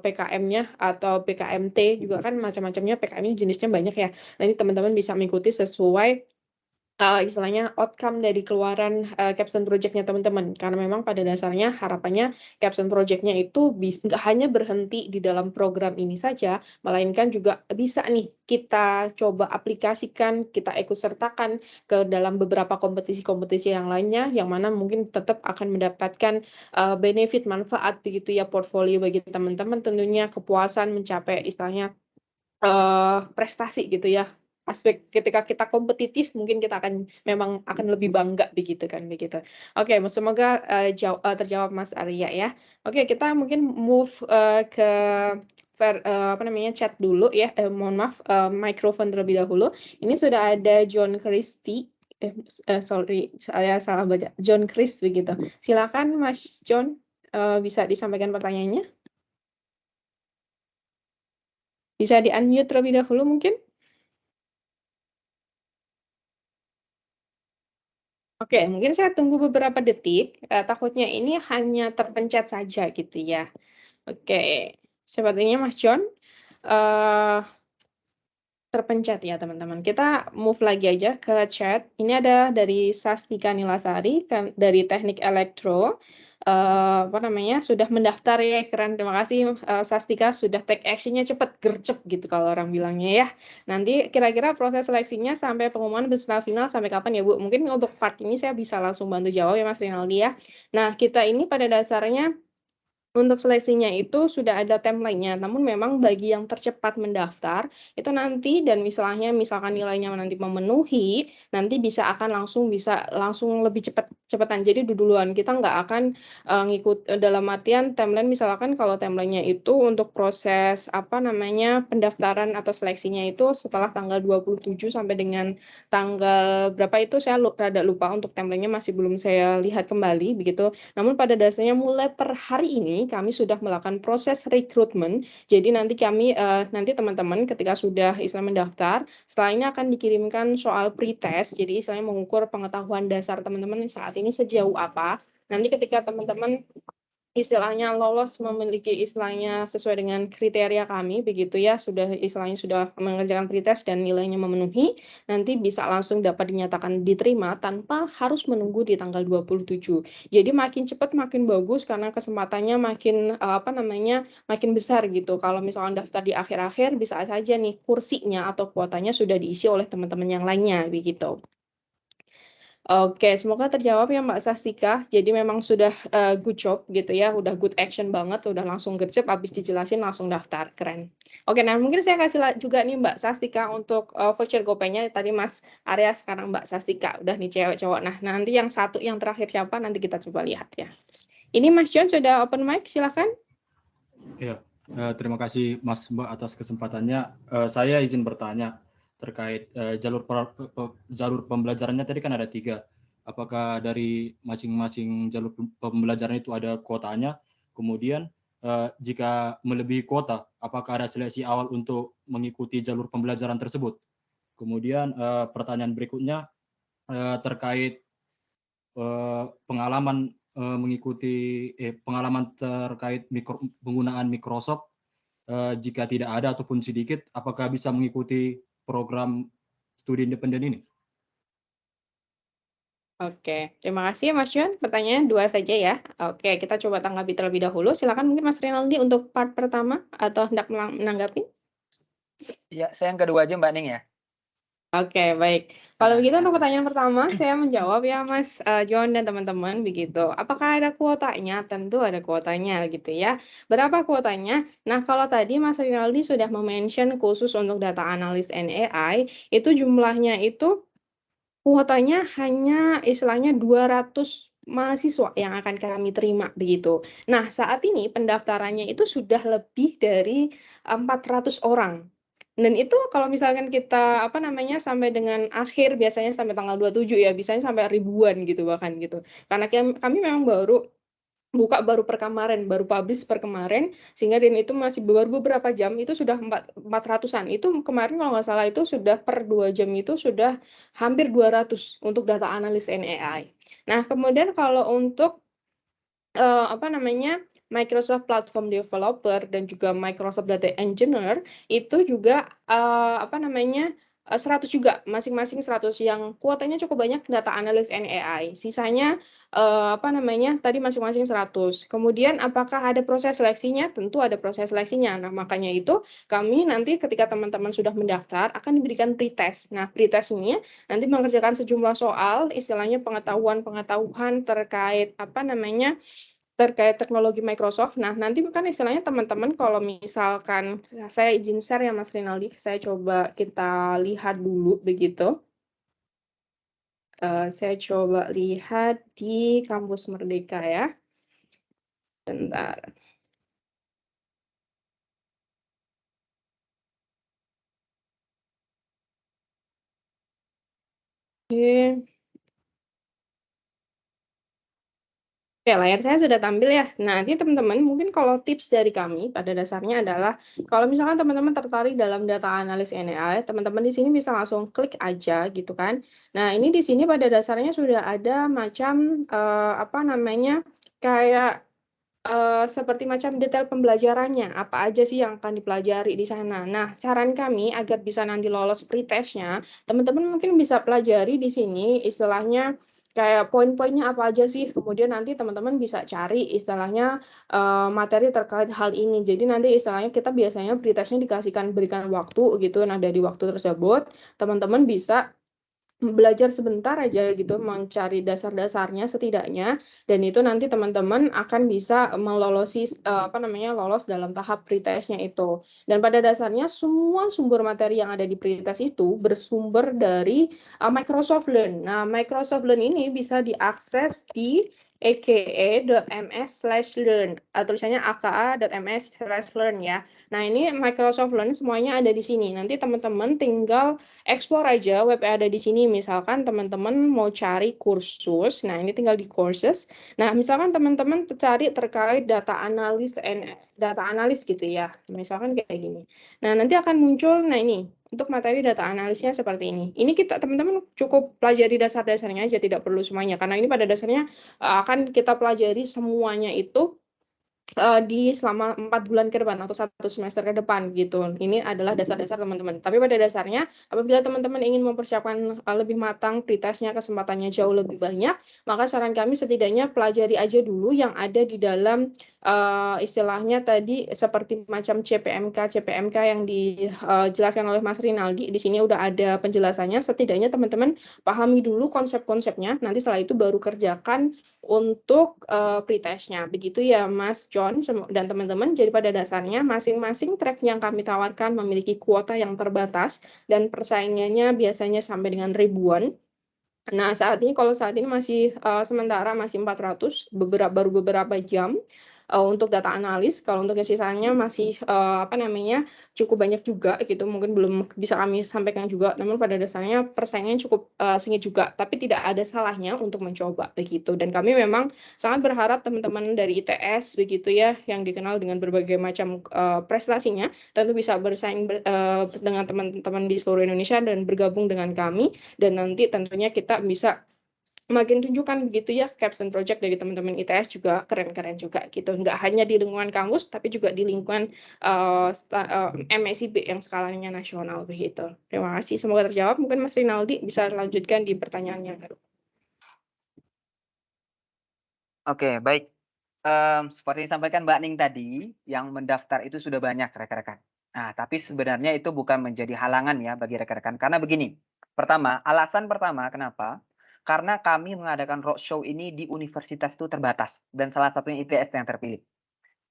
PKM-nya atau PKMT juga kan macam-macamnya, PKM-nya jenisnya banyak ya. Nanti teman-teman bisa mengikuti sesuai istilahnya outcome dari keluaran capstone project-nya teman-teman, karena memang pada dasarnya harapannya capstone project-nya itu nggak hanya berhenti di dalam program ini saja, melainkan juga bisa nih kita coba aplikasikan, kita ikut sertakan ke dalam beberapa kompetisi-kompetisi yang lainnya, yang mana mungkin tetap akan mendapatkan benefit manfaat begitu ya, portfolio bagi teman-teman, tentunya kepuasan mencapai istilahnya prestasi gitu ya. Aspek ketika kita kompetitif mungkin kita memang akan lebih bangga begitu kan begitu. Oke, semoga terjawab Mas Arya ya. Oke, kita mungkin move ke chat dulu ya. Mohon maaf, mikrofon terlebih dahulu. Ini sudah ada John Christie. Sorry, saya salah baca. John Chris begitu. Silakan Mas John, bisa disampaikan pertanyaannya. Bisa di-unmute terlebih dahulu mungkin. Oke, mungkin saya tunggu beberapa detik. Takutnya ini hanya terpencet saja gitu ya. Oke, sepertinya Mas John terpencet ya teman-teman. Kita move lagi aja ke chat. Ini ada dari Sastika Nilasari dari Teknik Elektro. Sudah mendaftar ya, keren, terima kasih Sastika, sudah take action-nya cepet, gercep gitu kalau orang bilangnya ya. Nanti kira-kira proses seleksinya sampai pengumuman besar final sampai kapan ya Bu? Mungkin untuk part ini saya bisa langsung bantu jawab ya Mas Rinaldi ya. Nah, kita ini pada dasarnya untuk seleksinya itu sudah ada timeline-nya, namun memang bagi yang tercepat mendaftar, itu nanti dan misalkan nilainya nanti memenuhi, nanti bisa langsung lebih cepetan. Jadi duluan, kita nggak akan ngikut dalam artian timeline, misalkan kalau timeline-nya itu untuk proses pendaftaran atau seleksinya itu setelah tanggal 27 sampai dengan tanggal berapa itu saya rada lupa, untuk timeline-nya masih belum saya lihat kembali begitu. Namun pada dasarnya mulai per hari ini kami sudah melakukan proses rekrutmen. Jadi nanti nanti teman-teman ketika sudah mendaftar, setelah ini akan dikirimkan soal pretest. Jadi istilahnya mengukur pengetahuan dasar teman-teman saat ini sejauh apa. Nanti ketika teman-teman istilahnya lolos, memiliki istilahnya sesuai dengan kriteria kami begitu ya, sudah mengerjakan pretest dan nilainya memenuhi, nanti bisa langsung dapat dinyatakan diterima tanpa harus menunggu di tanggal 27. Jadi makin cepat makin bagus, karena kesempatannya makin besar gitu. Kalau misalnya daftar di akhir-akhir, bisa saja nih kursinya atau kuotanya sudah diisi oleh teman-teman yang lainnya begitu. Oke, semoga terjawab ya Mbak Sastika. Jadi memang sudah good job gitu ya, udah good action banget, udah langsung gercep, habis dijelasin langsung daftar, keren. Oke, nah mungkin saya kasih juga nih Mbak Sastika untuk voucher GoPay-nya. Tadi Mas Arya, sekarang Mbak Sastika, udah nih cewek cowok. Nah nanti yang satu yang terakhir siapa, nanti kita coba lihat ya. Ini Mas John sudah open mic, silakan. Ya, terima kasih Mas Mbak atas kesempatannya. Saya izin bertanya terkait jalur pembelajarannya tadi kan ada 3. Apakah dari masing-masing jalur pembelajaran itu ada kuotanya? Kemudian jika melebihi kuota, apakah ada seleksi awal untuk mengikuti jalur pembelajaran tersebut? Kemudian pertanyaan berikutnya terkait pengalaman mengikuti pengalaman terkait penggunaan Microsoft jika tidak ada ataupun sedikit, apakah bisa mengikuti program studi independen ini? Oke, terima kasih Mas John. Pertanyaan 2 saja ya. Oke, kita coba tanggapi terlebih dahulu. Silakan mungkin Mas Rinaldi untuk part pertama atau hendak menanggapi? Ya, saya yang kedua aja Mbak Ning ya. Oke, baik. Kalau begitu untuk pertanyaan pertama, saya menjawab ya Mas John dan teman-teman begitu. Apakah ada kuotanya? Tentu ada kuotanya gitu ya. Berapa kuotanya? Nah, kalau tadi Mas Rinaldi sudah mention khusus untuk data analis and AI, itu jumlahnya itu kuotanya hanya istilahnya 200 mahasiswa yang akan kami terima begitu. Nah, saat ini pendaftarannya itu sudah lebih dari 400 orang. Dan itu kalau misalkan kita sampai dengan akhir biasanya sampai tanggal 27 ya, biasanya sampai ribuan gitu bahkan gitu. Karena kami memang baru buka baru per kemarin, baru publish per kemarin, sehingga dan itu masih baru beberapa jam itu sudah 400-an. Itu kemarin kalau nggak salah itu sudah per 2 jam itu sudah hampir 200 untuk data analis and AI. Nah, kemudian kalau untuk Microsoft Platform Developer dan juga Microsoft Data Engineer itu juga 100 juga, masing-masing 100 yang kuotanya cukup banyak data analis and AI. Sisanya tadi masing-masing 100. Kemudian apakah ada proses seleksinya? Tentu ada proses seleksinya. Nah, makanya itu kami nanti ketika teman-teman sudah mendaftar akan diberikan pretest. Nah, pretest ini nanti mengerjakan sejumlah soal, istilahnya pengetahuan terkait terkait teknologi Microsoft. Nah, nanti kan istilahnya teman-teman kalau misalkan saya izin share ya Mas Rinaldi, saya coba kita lihat dulu begitu. Saya coba lihat di Kampus Merdeka ya. Bentar. Oke. Oke, layar saya sudah tampil ya. Nah, nanti teman-teman mungkin kalau tips dari kami pada dasarnya adalah kalau misalkan teman-teman tertarik dalam data analis AI, teman-teman di sini bisa langsung klik aja gitu kan. Nah, ini di sini pada dasarnya sudah ada macam kayak seperti macam detail pembelajarannya, apa aja sih yang akan dipelajari di sana. Nah, saran kami agar bisa nanti lolos pretestnya, teman-teman mungkin bisa pelajari di sini istilahnya kayak poin-poinnya apa aja sih, kemudian nanti teman-teman bisa cari istilahnya materi terkait hal ini. Jadi nanti istilahnya kita biasanya pretestnya berikan waktu gitu. Nah, dari waktu tersebut teman-teman bisa belajar sebentar aja gitu, mencari dasar-dasarnya setidaknya, dan itu nanti teman-teman akan bisa lolos dalam tahap pretestnya itu. Dan pada dasarnya semua sumber materi yang ada di pretest itu bersumber dari Microsoft Learn. Nah, Microsoft Learn ini bisa diakses di aka.ms/learn, tulisannya aka.ms/learn ya. Nah, ini Microsoft Learn semuanya ada di sini. Nanti teman-teman tinggal explore aja web yang ada di sini. Misalkan teman-teman mau cari kursus, nah ini tinggal di courses. Nah, misalkan teman-teman cari terkait data analis gitu ya. Misalkan kayak gini. Nah, nanti akan muncul, nah ini untuk materi data analisnya seperti ini. Ini kita teman-teman cukup pelajari dasar-dasarnya aja, tidak perlu semuanya. Karena ini pada dasarnya akan kita pelajari semuanya itu di selama 4 bulan ke depan atau 1 semester ke depan gitu. Ini adalah dasar-dasar teman-teman. Tapi pada dasarnya apabila teman-teman ingin mempersiapkan lebih matang pretestnya, kesempatannya jauh lebih banyak, maka saran kami setidaknya pelajari aja dulu yang ada di dalam istilahnya tadi seperti macam CPMK yang dijelaskan oleh Mas Rinaldi. Di sini udah ada penjelasannya. Setidaknya teman-teman pahami dulu konsep-konsepnya. Nanti setelah itu baru kerjakan untuk pretestnya. Begitu ya Mas John dan teman-teman. Jadi pada dasarnya masing-masing track yang kami tawarkan memiliki kuota yang terbatas dan persaingannya biasanya sampai dengan ribuan. Nah, kalau saat ini masih sementara masih 400 baru beberapa jam untuk data analis. Kalau untuk yang sisanya masih cukup banyak juga gitu. Mungkin belum bisa kami sampaikan juga, namun pada dasarnya persaingan cukup sengit juga, tapi tidak ada salahnya untuk mencoba begitu. Dan kami memang sangat berharap teman-teman dari ITS begitu ya, yang dikenal dengan berbagai macam prestasinya, tentu bisa bersaing dengan teman-teman di seluruh Indonesia dan bergabung dengan kami, dan nanti tentunya kita bisa makin tunjukkan begitu ya, capstone project dari teman-teman ITS juga keren-keren juga gitu. Nggak hanya di lingkungan kampus, tapi juga di lingkungan MSIB yang skalanya nasional begitu. Terima kasih, semoga terjawab. Mungkin Mas Rinaldi bisa lanjutkan di pertanyaannya. Oke, baik. Seperti disampaikan Mbak Ning tadi, yang mendaftar itu sudah banyak rekan-rekan. Nah, tapi sebenarnya itu bukan menjadi halangan ya bagi rekan-rekan. Karena begini, alasan pertama kenapa? Karena kami mengadakan roadshow ini di universitas itu terbatas. Dan salah satunya ITS yang terpilih.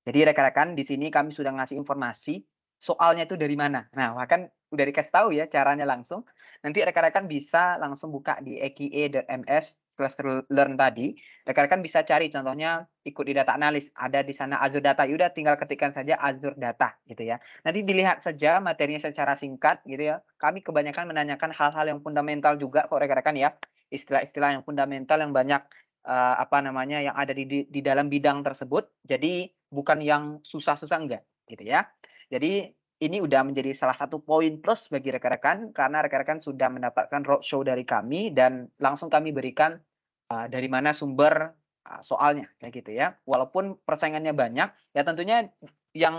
Jadi rekan-rekan, di sini kami sudah ngasih informasi soalnya itu dari mana. Nah, bahkan udah dikasih tahu ya caranya langsung. Nanti rekan-rekan bisa langsung buka di ekie.ms/learn tadi. Rekan-rekan bisa cari contohnya ikut di data analis. Ada di sana Azure Data. Yaudah tinggal ketikkan saja Azure Data gitu ya. Nanti dilihat saja materinya secara singkat gitu ya. Kami kebanyakan menanyakan hal-hal yang fundamental juga kok rekan-rekan ya. Istilah-istilah yang fundamental yang banyak yang ada di dalam bidang tersebut. Jadi bukan yang susah-susah enggak gitu ya. Jadi ini udah menjadi salah satu poin plus bagi rekan-rekan karena rekan-rekan sudah mendapatkan roadshow dari kami dan langsung kami berikan dari mana sumber soalnya kayak gitu ya. Walaupun persaingannya banyak, ya tentunya yang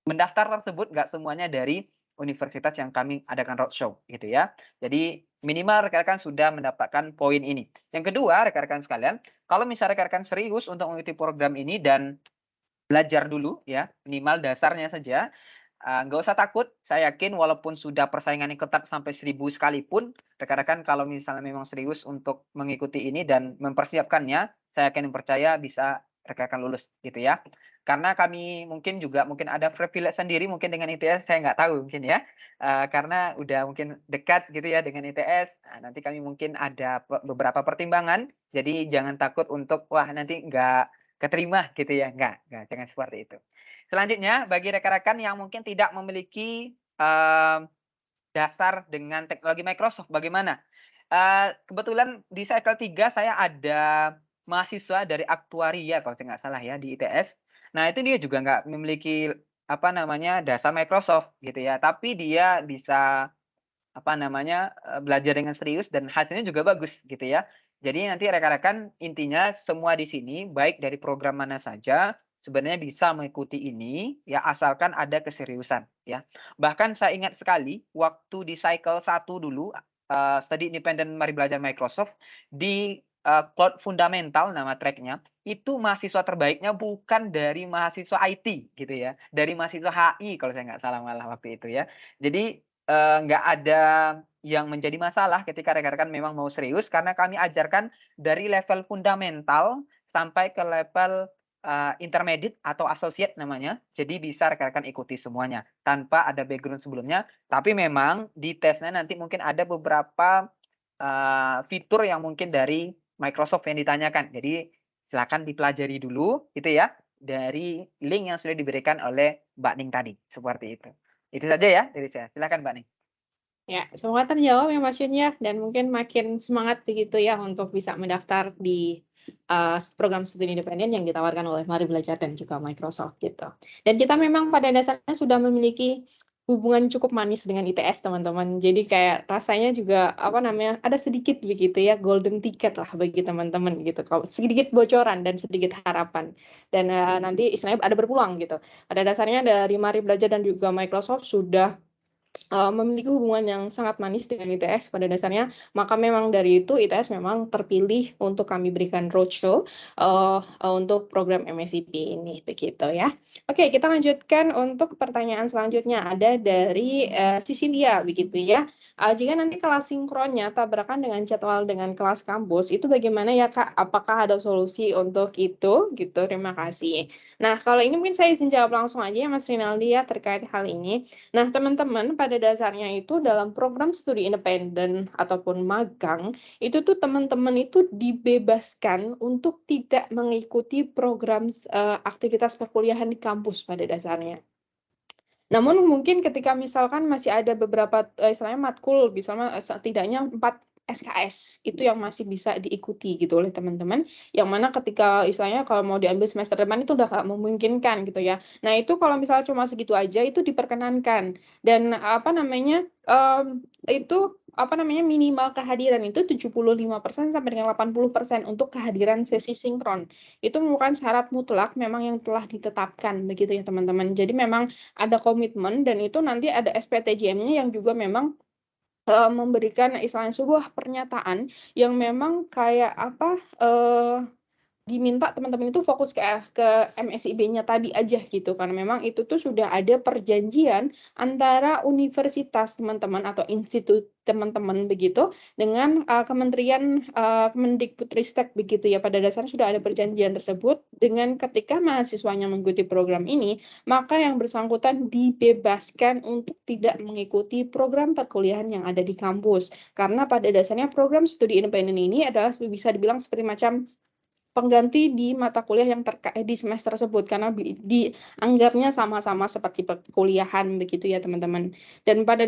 mendaftar tersebut nggak semuanya dari universitas yang kami adakan roadshow gitu ya. Jadi minimal rekan-rekan sudah mendapatkan poin ini. Yang kedua rekan-rekan sekalian, kalau misalnya rekan-rekan serius untuk mengikuti program ini dan belajar dulu ya, minimal dasarnya saja, nggak usah takut. Saya yakin walaupun sudah persaingannya ketat sampai 1000 sekalipun, rekan-rekan kalau misalnya memang serius untuk mengikuti ini dan mempersiapkannya, saya yakin percaya bisa rekan-rekan lulus gitu ya. Karena kami mungkin ada privilege sendiri mungkin dengan ITS, saya nggak tahu mungkin ya. Karena udah mungkin dekat gitu ya dengan ITS, nanti kami mungkin ada beberapa pertimbangan, jadi jangan takut untuk, wah nanti nggak keterima gitu ya, enggak, jangan seperti itu. Selanjutnya, bagi rekan-rekan yang mungkin tidak memiliki dasar dengan teknologi Microsoft, bagaimana? Kebetulan di cycle 3 saya ada mahasiswa dari aktuaria kalau saya nggak salah ya di ITS. Nah itu dia juga nggak memiliki dasar Microsoft gitu ya, tapi dia bisa belajar dengan serius dan hasilnya juga bagus gitu ya. Jadi nanti rekan-rekan intinya semua di sini baik dari program mana saja sebenarnya bisa mengikuti ini ya asalkan ada keseriusan ya. Bahkan saya ingat sekali waktu di cycle 1 dulu Study Independent Mari Belajar Microsoft di Cloud Fundamental nama tracknya itu mahasiswa terbaiknya bukan dari mahasiswa IT gitu ya, dari mahasiswa HI kalau saya nggak salah malah waktu itu ya. Jadi nggak ada yang menjadi masalah ketika rekan-rekan memang mau serius karena kami ajarkan dari level fundamental sampai ke level intermediate atau associate namanya. Jadi bisa rekan-rekan ikuti semuanya tanpa ada background sebelumnya. Tapi memang di tesnya nanti mungkin ada beberapa fitur yang mungkin dari Microsoft yang ditanyakan. Jadi silakan dipelajari dulu gitu ya dari link yang sudah diberikan oleh Mbak Ning tadi seperti itu. Itu saja ya dari saya. Silakan Mbak Ning. Ya, semoga terjawab ya Mas Yun ya, dan mungkin makin semangat begitu ya untuk bisa mendaftar di program studi independen yang ditawarkan oleh Mari Belajar dan juga Microsoft gitu. Dan kita memang pada dasarnya sudah memiliki hubungan cukup manis dengan ITS teman-teman. Jadi kayak rasanya juga apa namanya ada sedikit begitu ya golden ticket lah bagi teman-teman gitu. Kalau sedikit bocoran dan sedikit harapan. Dan nanti istilahnya ada berpeluang gitu. Pada dasarnya dari Mari Belajar dan juga Microsoft sudah memiliki hubungan yang sangat manis dengan ITS pada dasarnya, maka memang dari itu ITS memang terpilih untuk kami berikan roadshow untuk program MSIP ini begitu ya. Oke, kita lanjutkan untuk pertanyaan selanjutnya ada dari Sisilia begitu ya. Jika nanti kelas sinkronnya tabrakan dengan jadwal dengan kelas kampus itu bagaimana ya Kak? Apakah ada solusi untuk itu? Gitu. Terima kasih. Nah, kalau ini mungkin saya izin jawab langsung aja ya Mas Rinaldi ya terkait hal ini. Nah, teman-teman pada dasarnya itu dalam program studi independen ataupun magang, itu tuh teman-teman itu dibebaskan untuk tidak mengikuti program aktivitas perkuliahan di kampus pada dasarnya. Namun mungkin ketika misalkan masih ada beberapa istilahnya matkul, misalnya setidaknya 4 SKS itu yang masih bisa diikuti gitu oleh teman-teman, yang mana ketika istilahnya kalau mau diambil semester depan itu udah nggak memungkinkan gitu ya. Nah itu kalau misalnya cuma segitu aja itu diperkenankan dan apa namanya itu apa namanya minimal kehadiran itu 75% sampai dengan 80% untuk kehadiran sesi sinkron. Itu merupakan syarat mutlak memang yang telah ditetapkan begitu ya teman-teman. Jadi memang ada komitmen dan itu nanti ada SPTJM-nya yang juga memang memberikan istilahnya sebuah pernyataan yang memang kayak apa diminta teman-teman itu fokus ke MSIB-nya tadi aja gitu karena memang itu tuh sudah ada perjanjian antara universitas teman-teman atau institut teman-teman begitu dengan Kementerian Kemendikbudristek begitu ya pada dasarnya sudah ada perjanjian tersebut dengan ketika mahasiswanya mengikuti program ini maka yang bersangkutan dibebaskan untuk tidak mengikuti program perkuliahan yang ada di kampus karena pada dasarnya program studi independen ini adalah bisa dibilang seperti macam pengganti di mata kuliah yang di semester tersebut karena dianggapnya sama-sama seperti perkuliahan begitu ya teman-teman. Dan pada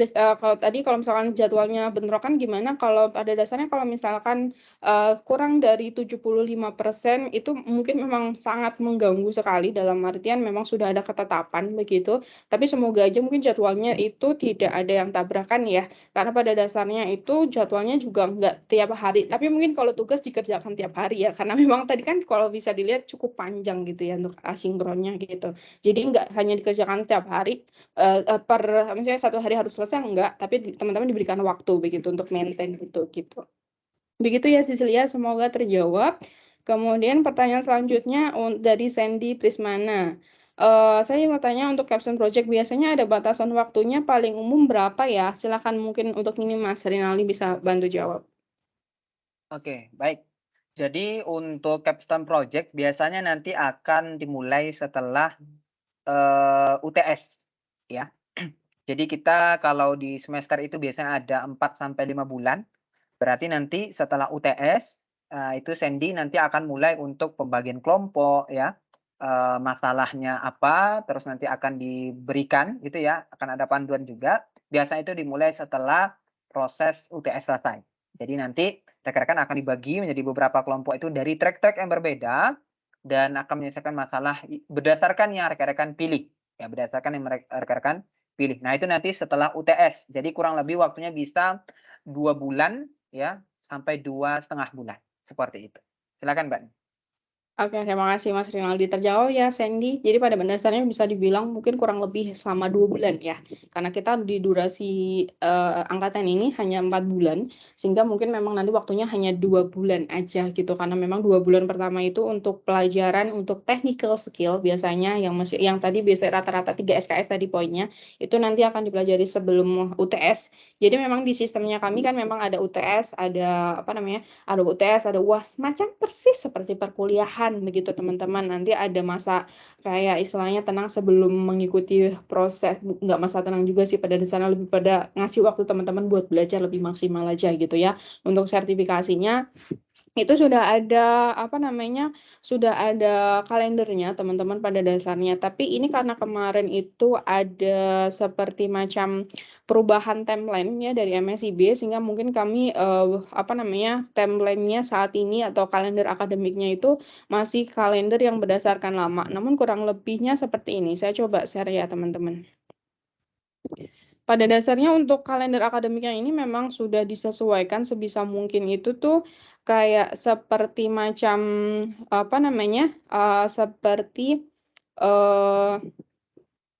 kalau misalkan jadwalnya bentrokan gimana? Kalau pada dasarnya kalau misalkan kurang dari 75% itu mungkin memang sangat mengganggu sekali dalam artian memang sudah ada ketetapan begitu. Tapi semoga aja mungkin jadwalnya itu tidak ada yang tabrakan ya. Karena pada dasarnya itu jadwalnya juga nggak tiap hari. Tapi mungkin kalau tugas dikerjakan tiap hari ya. Karena memang tadi kan kalau bisa dilihat cukup panjang gitu ya untuk asinkronnya gitu. Jadi nggak hanya dikerjakan setiap hari misalnya satu hari harus selesai enggak, tapi teman-teman diberikan waktu begitu untuk maintain itu gitu. Begitu ya Cecilia, semoga terjawab. Kemudian pertanyaan selanjutnya dari Sandy Prismana. Saya mau tanya untuk capstone project biasanya ada batasan waktunya paling umum berapa ya? Silakan mungkin untuk ini Mas Rinaldi bisa bantu jawab. Oke, baik. Jadi untuk capstone project biasanya nanti akan dimulai setelah UTS ya. Jadi kita kalau di semester itu biasanya ada 4 sampai 5 bulan. Berarti nanti setelah UTS itu Sandy nanti akan mulai untuk pembagian kelompok ya. Masalahnya apa, terus nanti akan diberikan gitu ya, akan ada panduan juga. Biasanya itu dimulai setelah proses UTS selesai. Jadi nanti rekan-rekan akan dibagi menjadi beberapa kelompok itu dari track-track yang berbeda dan akan menyelesaikan masalah berdasarkan yang rekan-rekan pilih. Ya, berdasarkan yang rekan-rekan pilih. Nah, itu nanti setelah UTS. Jadi kurang lebih waktunya bisa 2 bulan ya sampai 2,5 bulan. Seperti itu. Silakan, Mbak. Oke, terima kasih Mas Rinaldi. Terjawab ya, Sandy. Jadi pada dasarnya bisa dibilang mungkin kurang lebih selama 2 bulan ya. Karena kita di durasi angkatan ini hanya 4 bulan, sehingga mungkin memang nanti waktunya hanya 2 bulan aja gitu. Karena memang 2 bulan pertama itu untuk pelajaran, untuk technical skill biasanya yang tadi biasanya rata-rata 3 SKS tadi poinnya, itu nanti akan dipelajari sebelum UTS. Jadi memang di sistemnya kami kan memang ada UTS, ada apa namanya? Ada UTS, ada UAS, macam persis seperti perkuliahan begitu teman-teman. Nanti ada masa kayak istilahnya tenang sebelum mengikuti proses, nggak masa tenang juga sih pada dasarnya lebih pada ngasih waktu teman-teman buat belajar lebih maksimal aja gitu ya. Untuk sertifikasinya itu sudah ada apa namanya sudah ada kalendernya teman-teman pada dasarnya, tapi ini karena kemarin itu ada seperti macam perubahan timeline-nya dari MSIB sehingga mungkin kami apa namanya timeline-nya saat ini atau kalender akademiknya itu masih kalender yang berdasarkan lama, namun kurang lebihnya seperti ini. Saya coba share ya teman-teman. Pada dasarnya untuk kalender akademiknya ini memang sudah disesuaikan sebisa mungkin itu tuh kayak seperti macam apa namanya seperti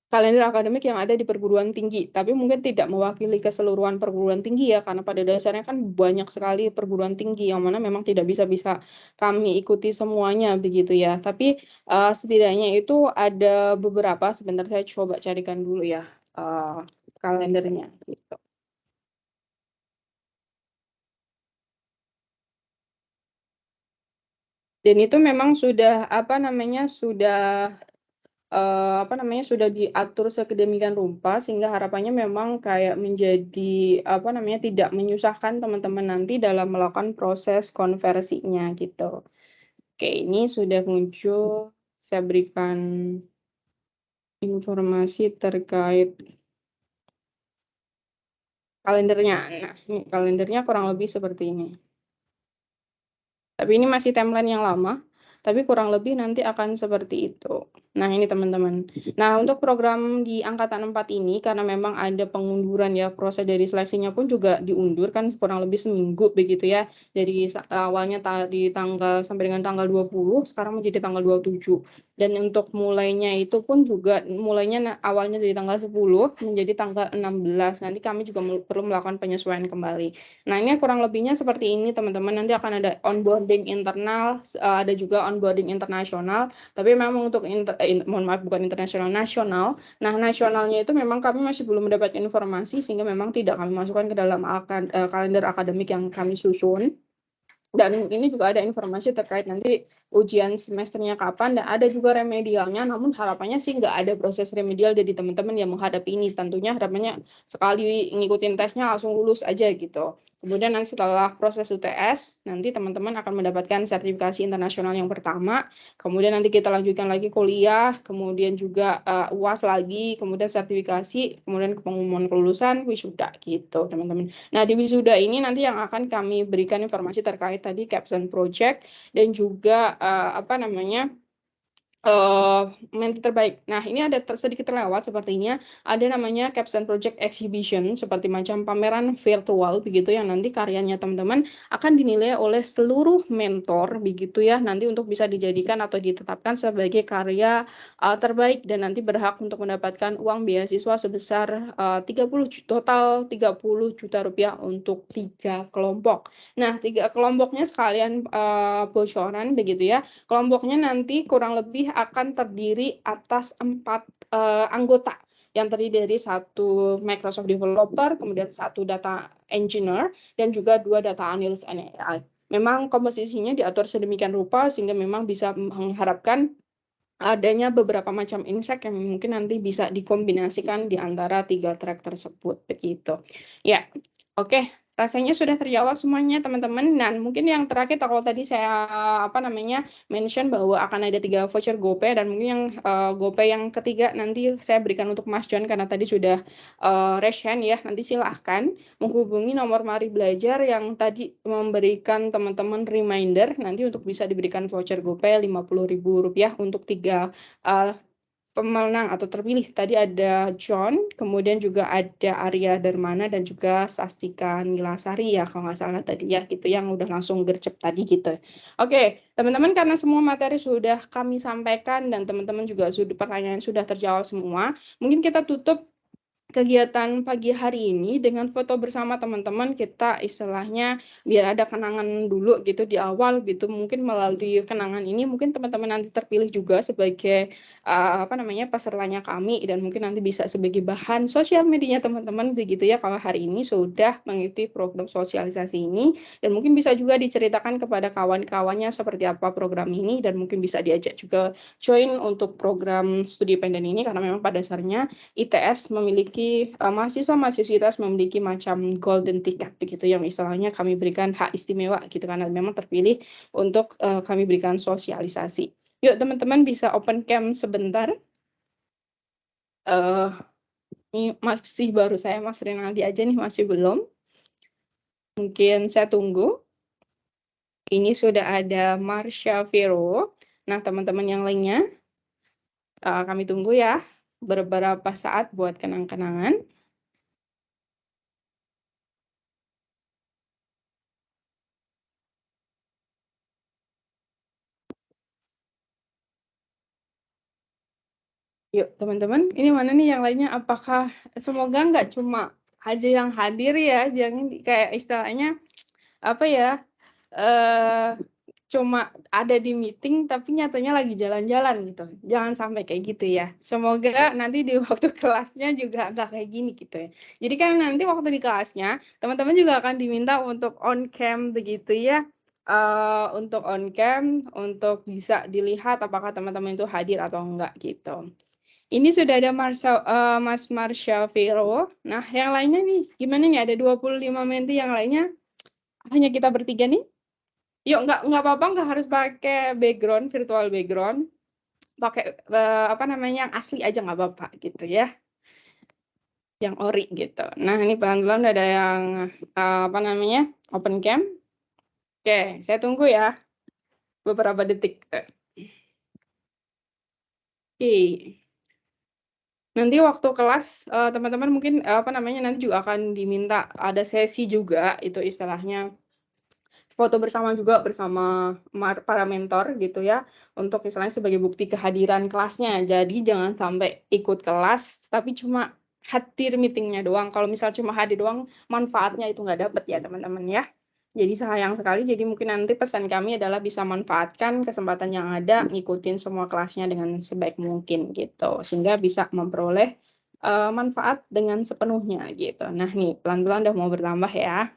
kalender akademik yang ada di perguruan tinggi, tapi mungkin tidak mewakili keseluruhan perguruan tinggi ya, karena pada dasarnya kan banyak sekali perguruan tinggi yang mana memang tidak bisa kami ikuti semuanya begitu ya. Tapi setidaknya itu ada beberapa, sebentar saya coba carikan dulu ya kalendernya gitu. Dan itu memang sudah sudah diatur sedemikian rupa sehingga harapannya memang kayak menjadi tidak menyusahkan teman-teman nanti dalam melakukan proses konversinya gitu. Oke, ini sudah muncul. Saya berikan informasi terkait kalendernya. Nah, ini kalendernya kurang lebih seperti ini. Tapi ini masih timeline yang lama, tapi kurang lebih nanti akan seperti itu. Nah, ini teman-teman. Nah, untuk program di angkatan 4 ini, karena memang ada pengunduran ya, proses dari seleksinya pun juga diundur kan kurang lebih seminggu begitu ya. Dari awalnya di tanggal sampai dengan tanggal 20, sekarang menjadi tanggal 27. Dan untuk mulainya itu pun juga mulainya awalnya dari tanggal 10 menjadi tanggal 16. Nanti kami juga perlu melakukan penyesuaian kembali. Nah, ini kurang lebihnya seperti ini teman-teman. Nanti akan ada onboarding internal, ada juga onboarding internasional. Tapi memang untuk mohon maaf bukan internasional, nasional. Nah, nasionalnya itu memang kami masih belum mendapatkan informasi sehingga memang tidak kami masukkan ke dalam kalender akademik yang kami susun. Dan ini juga ada informasi terkait nanti ujian semesternya kapan, dan ada juga remedialnya, namun harapannya sih nggak ada proses remedial dari teman-teman yang menghadapi ini. Tentunya harapannya sekali ngikutin tesnya langsung lulus aja gitu. Kemudian nanti setelah proses UTS, nanti teman-teman akan mendapatkan sertifikasi internasional yang pertama, kemudian nanti kita lanjutkan lagi kuliah, kemudian juga UAS lagi, kemudian sertifikasi, kemudian pengumuman kelulusan, wisuda gitu teman-teman. Nah, di wisuda ini nanti yang akan kami berikan informasi terkait tadi capstone project dan juga menti terbaik. Nah, ini ada sedikit terlewat sepertinya, ada namanya capstone project exhibition, seperti macam pameran virtual begitu yang nanti karyanya teman-teman akan dinilai oleh seluruh mentor begitu ya, nanti untuk bisa dijadikan atau ditetapkan sebagai karya terbaik dan nanti berhak untuk mendapatkan uang beasiswa sebesar total 30 juta rupiah untuk 3 kelompok. Nah, 3 kelompoknya sekalian bocoran begitu ya. Kelompoknya nanti kurang lebih akan terdiri atas 4 anggota yang terdiri dari 1 Microsoft developer, kemudian 1 data engineer, dan juga 2 data analyst and AI. Memang komposisinya diatur sedemikian rupa sehingga memang bisa mengharapkan adanya beberapa macam insight yang mungkin nanti bisa dikombinasikan di antara 3 track tersebut begitu. Ya, oke. Rasanya sudah terjawab semuanya teman-teman. Dan mungkin yang terakhir kalau tadi saya mention bahwa akan ada 3 voucher GoPay, dan mungkin yang GoPay yang ketiga nanti saya berikan untuk Mas John karena tadi sudah raise hand ya. Nanti silahkan menghubungi nomor Mari Belajar yang tadi memberikan teman-teman reminder nanti untuk bisa diberikan voucher GoPay Rp50.000 untuk 3 pemenang atau terpilih. Tadi ada John, kemudian juga ada Arya Darmana dan juga Sastika Nilasari ya kalau nggak salah tadi ya, gitu yang udah langsung gercep tadi gitu. Oke, teman-teman, karena semua materi sudah kami sampaikan dan teman-teman juga pertanyaan sudah terjawab semua, mungkin kita tutup kegiatan pagi hari ini dengan foto bersama teman-teman. Kita istilahnya biar ada kenangan dulu gitu di awal gitu, mungkin melalui kenangan ini mungkin teman-teman nanti terpilih juga sebagai pesertanya kami, dan mungkin nanti bisa sebagai bahan sosial medianya teman-teman begitu ya kalau hari ini sudah mengikuti program sosialisasi ini, dan mungkin bisa juga diceritakan kepada kawan-kawannya seperti apa program ini, dan mungkin bisa diajak juga join untuk program studi pendek ini, karena memang pada dasarnya ITS memiliki mahasiswa-mahasiswi ITS memiliki macam golden ticket begitu yang istilahnya kami berikan hak istimewa gitu karena memang terpilih untuk kami berikan sosialisasi. Yuk teman-teman bisa open cam sebentar. Ini masih baru saya Mas Rinaldi aja nih, masih belum. Mungkin saya tunggu. Ini sudah ada Marsha Vero. Nah teman-teman yang lainnya kami tunggu ya. beberapa saat buat kenang-kenangan. Yuk teman-teman, ini mana nih yang lainnya? Apakah semoga nggak cuma aja yang hadir ya, jangan kayak istilahnya apa ya, cuma ada di meeting tapi nyatanya lagi jalan-jalan gitu. Jangan sampai kayak gitu ya. Semoga nanti di waktu kelasnya juga nggak kayak gini gitu ya. Jadi kan nanti waktu di kelasnya teman-teman juga akan diminta untuk on cam begitu ya. Untuk on cam, untuk bisa dilihat apakah teman-teman itu hadir atau enggak gitu. Ini sudah ada Mas Marsha Vero. Nah, yang lainnya nih, gimana nih? Ada 25 menti yang lainnya. Hanya kita bertiga nih. Yuk, nggak apa-apa, nggak harus pakai background, virtual background. Pakai apa namanya, yang asli aja nggak apa-apa gitu ya. Yang ori gitu. Nah, ini pelan-pelan udah ada yang apa namanya, open cam. Oke, saya tunggu ya. Beberapa detik. Oke. Nanti waktu kelas teman-teman mungkin apa namanya nanti juga akan diminta ada sesi juga itu istilahnya foto bersama juga bersama para mentor gitu ya untuk istilahnya sebagai bukti kehadiran kelasnya. Jadi jangan sampai ikut kelas tapi cuma hadir meetingnya doang. Kalau misal cuma hadir doang manfaatnya itu nggak dapet ya teman-teman ya. Jadi sayang sekali, jadi mungkin nanti pesan kami adalah bisa manfaatkan kesempatan yang ada, ngikutin semua kelasnya dengan sebaik mungkin gitu, sehingga bisa memperoleh manfaat dengan sepenuhnya gitu. Nah nih, pelan-pelan udah mau bertambah ya.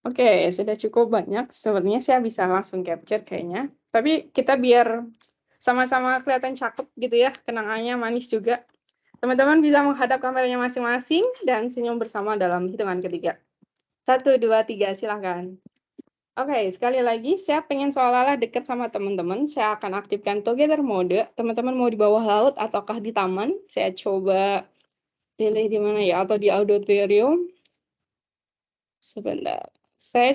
Oke, sudah cukup banyak, sebenarnya saya bisa langsung capture kayaknya. Tapi kita biar sama-sama kelihatan cakep gitu ya, kenangannya manis juga. Teman-teman bisa menghadap kameranya masing-masing dan senyum bersama dalam hitungan ketiga. 1, 2, 3, silahkan. Oke, sekali lagi saya pengen seolah-olah dekat sama teman-teman. Saya akan aktifkan together mode. Teman-teman mau di bawah laut ataukah di taman? Saya coba pilih di mana ya, atau di auditorium. Sebentar. Saya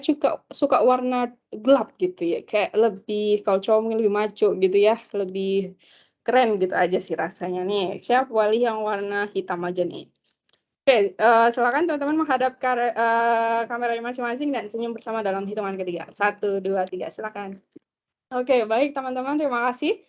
suka warna gelap gitu ya, kayak lebih kalau cowok mungkin lebih maco gitu ya, lebih keren gitu aja sih rasanya nih. Saya pilih yang warna hitam aja nih. Oke, silakan teman-teman menghadap kameranya masing-masing dan senyum bersama dalam hitungan ketiga. 1, 2, 3, silakan. Oke, baik teman-teman, terima kasih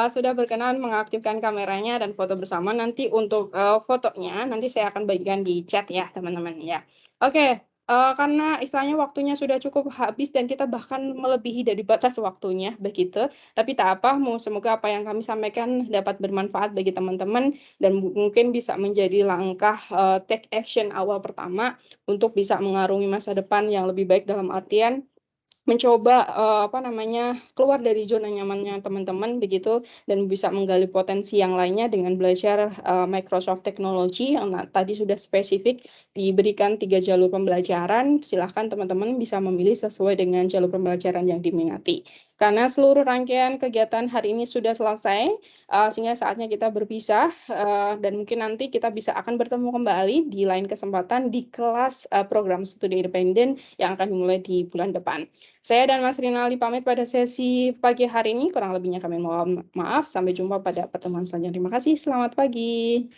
sudah berkenan mengaktifkan kameranya dan foto bersama. Nanti untuk fotonya, nanti saya akan bagikan di chat ya teman-teman ya. Oke, karena istilahnya waktunya sudah cukup habis dan kita bahkan melebihi dari batas waktunya begitu. Tapi tak apa, semoga apa yang kami sampaikan dapat bermanfaat bagi teman-teman dan mungkin bisa menjadi langkah take action awal pertama untuk bisa mengarungi masa depan yang lebih baik dalam artian mencoba apa namanya keluar dari zona nyamannya teman-teman begitu dan bisa menggali potensi yang lainnya dengan belajar Microsoft Technology yang tadi sudah spesifik diberikan 3 jalur pembelajaran. Silahkan teman-teman bisa memilih sesuai dengan jalur pembelajaran yang diminati. Karena seluruh rangkaian kegiatan hari ini sudah selesai, sehingga saatnya kita berpisah dan mungkin nanti kita bisa akan bertemu kembali di lain kesempatan di kelas program studi independen yang akan dimulai di bulan depan. Saya dan Mas Rinaldi pamit pada sesi pagi hari ini, kurang lebihnya kami mohon maaf. Sampai jumpa pada pertemuan selanjutnya. Terima kasih, selamat pagi.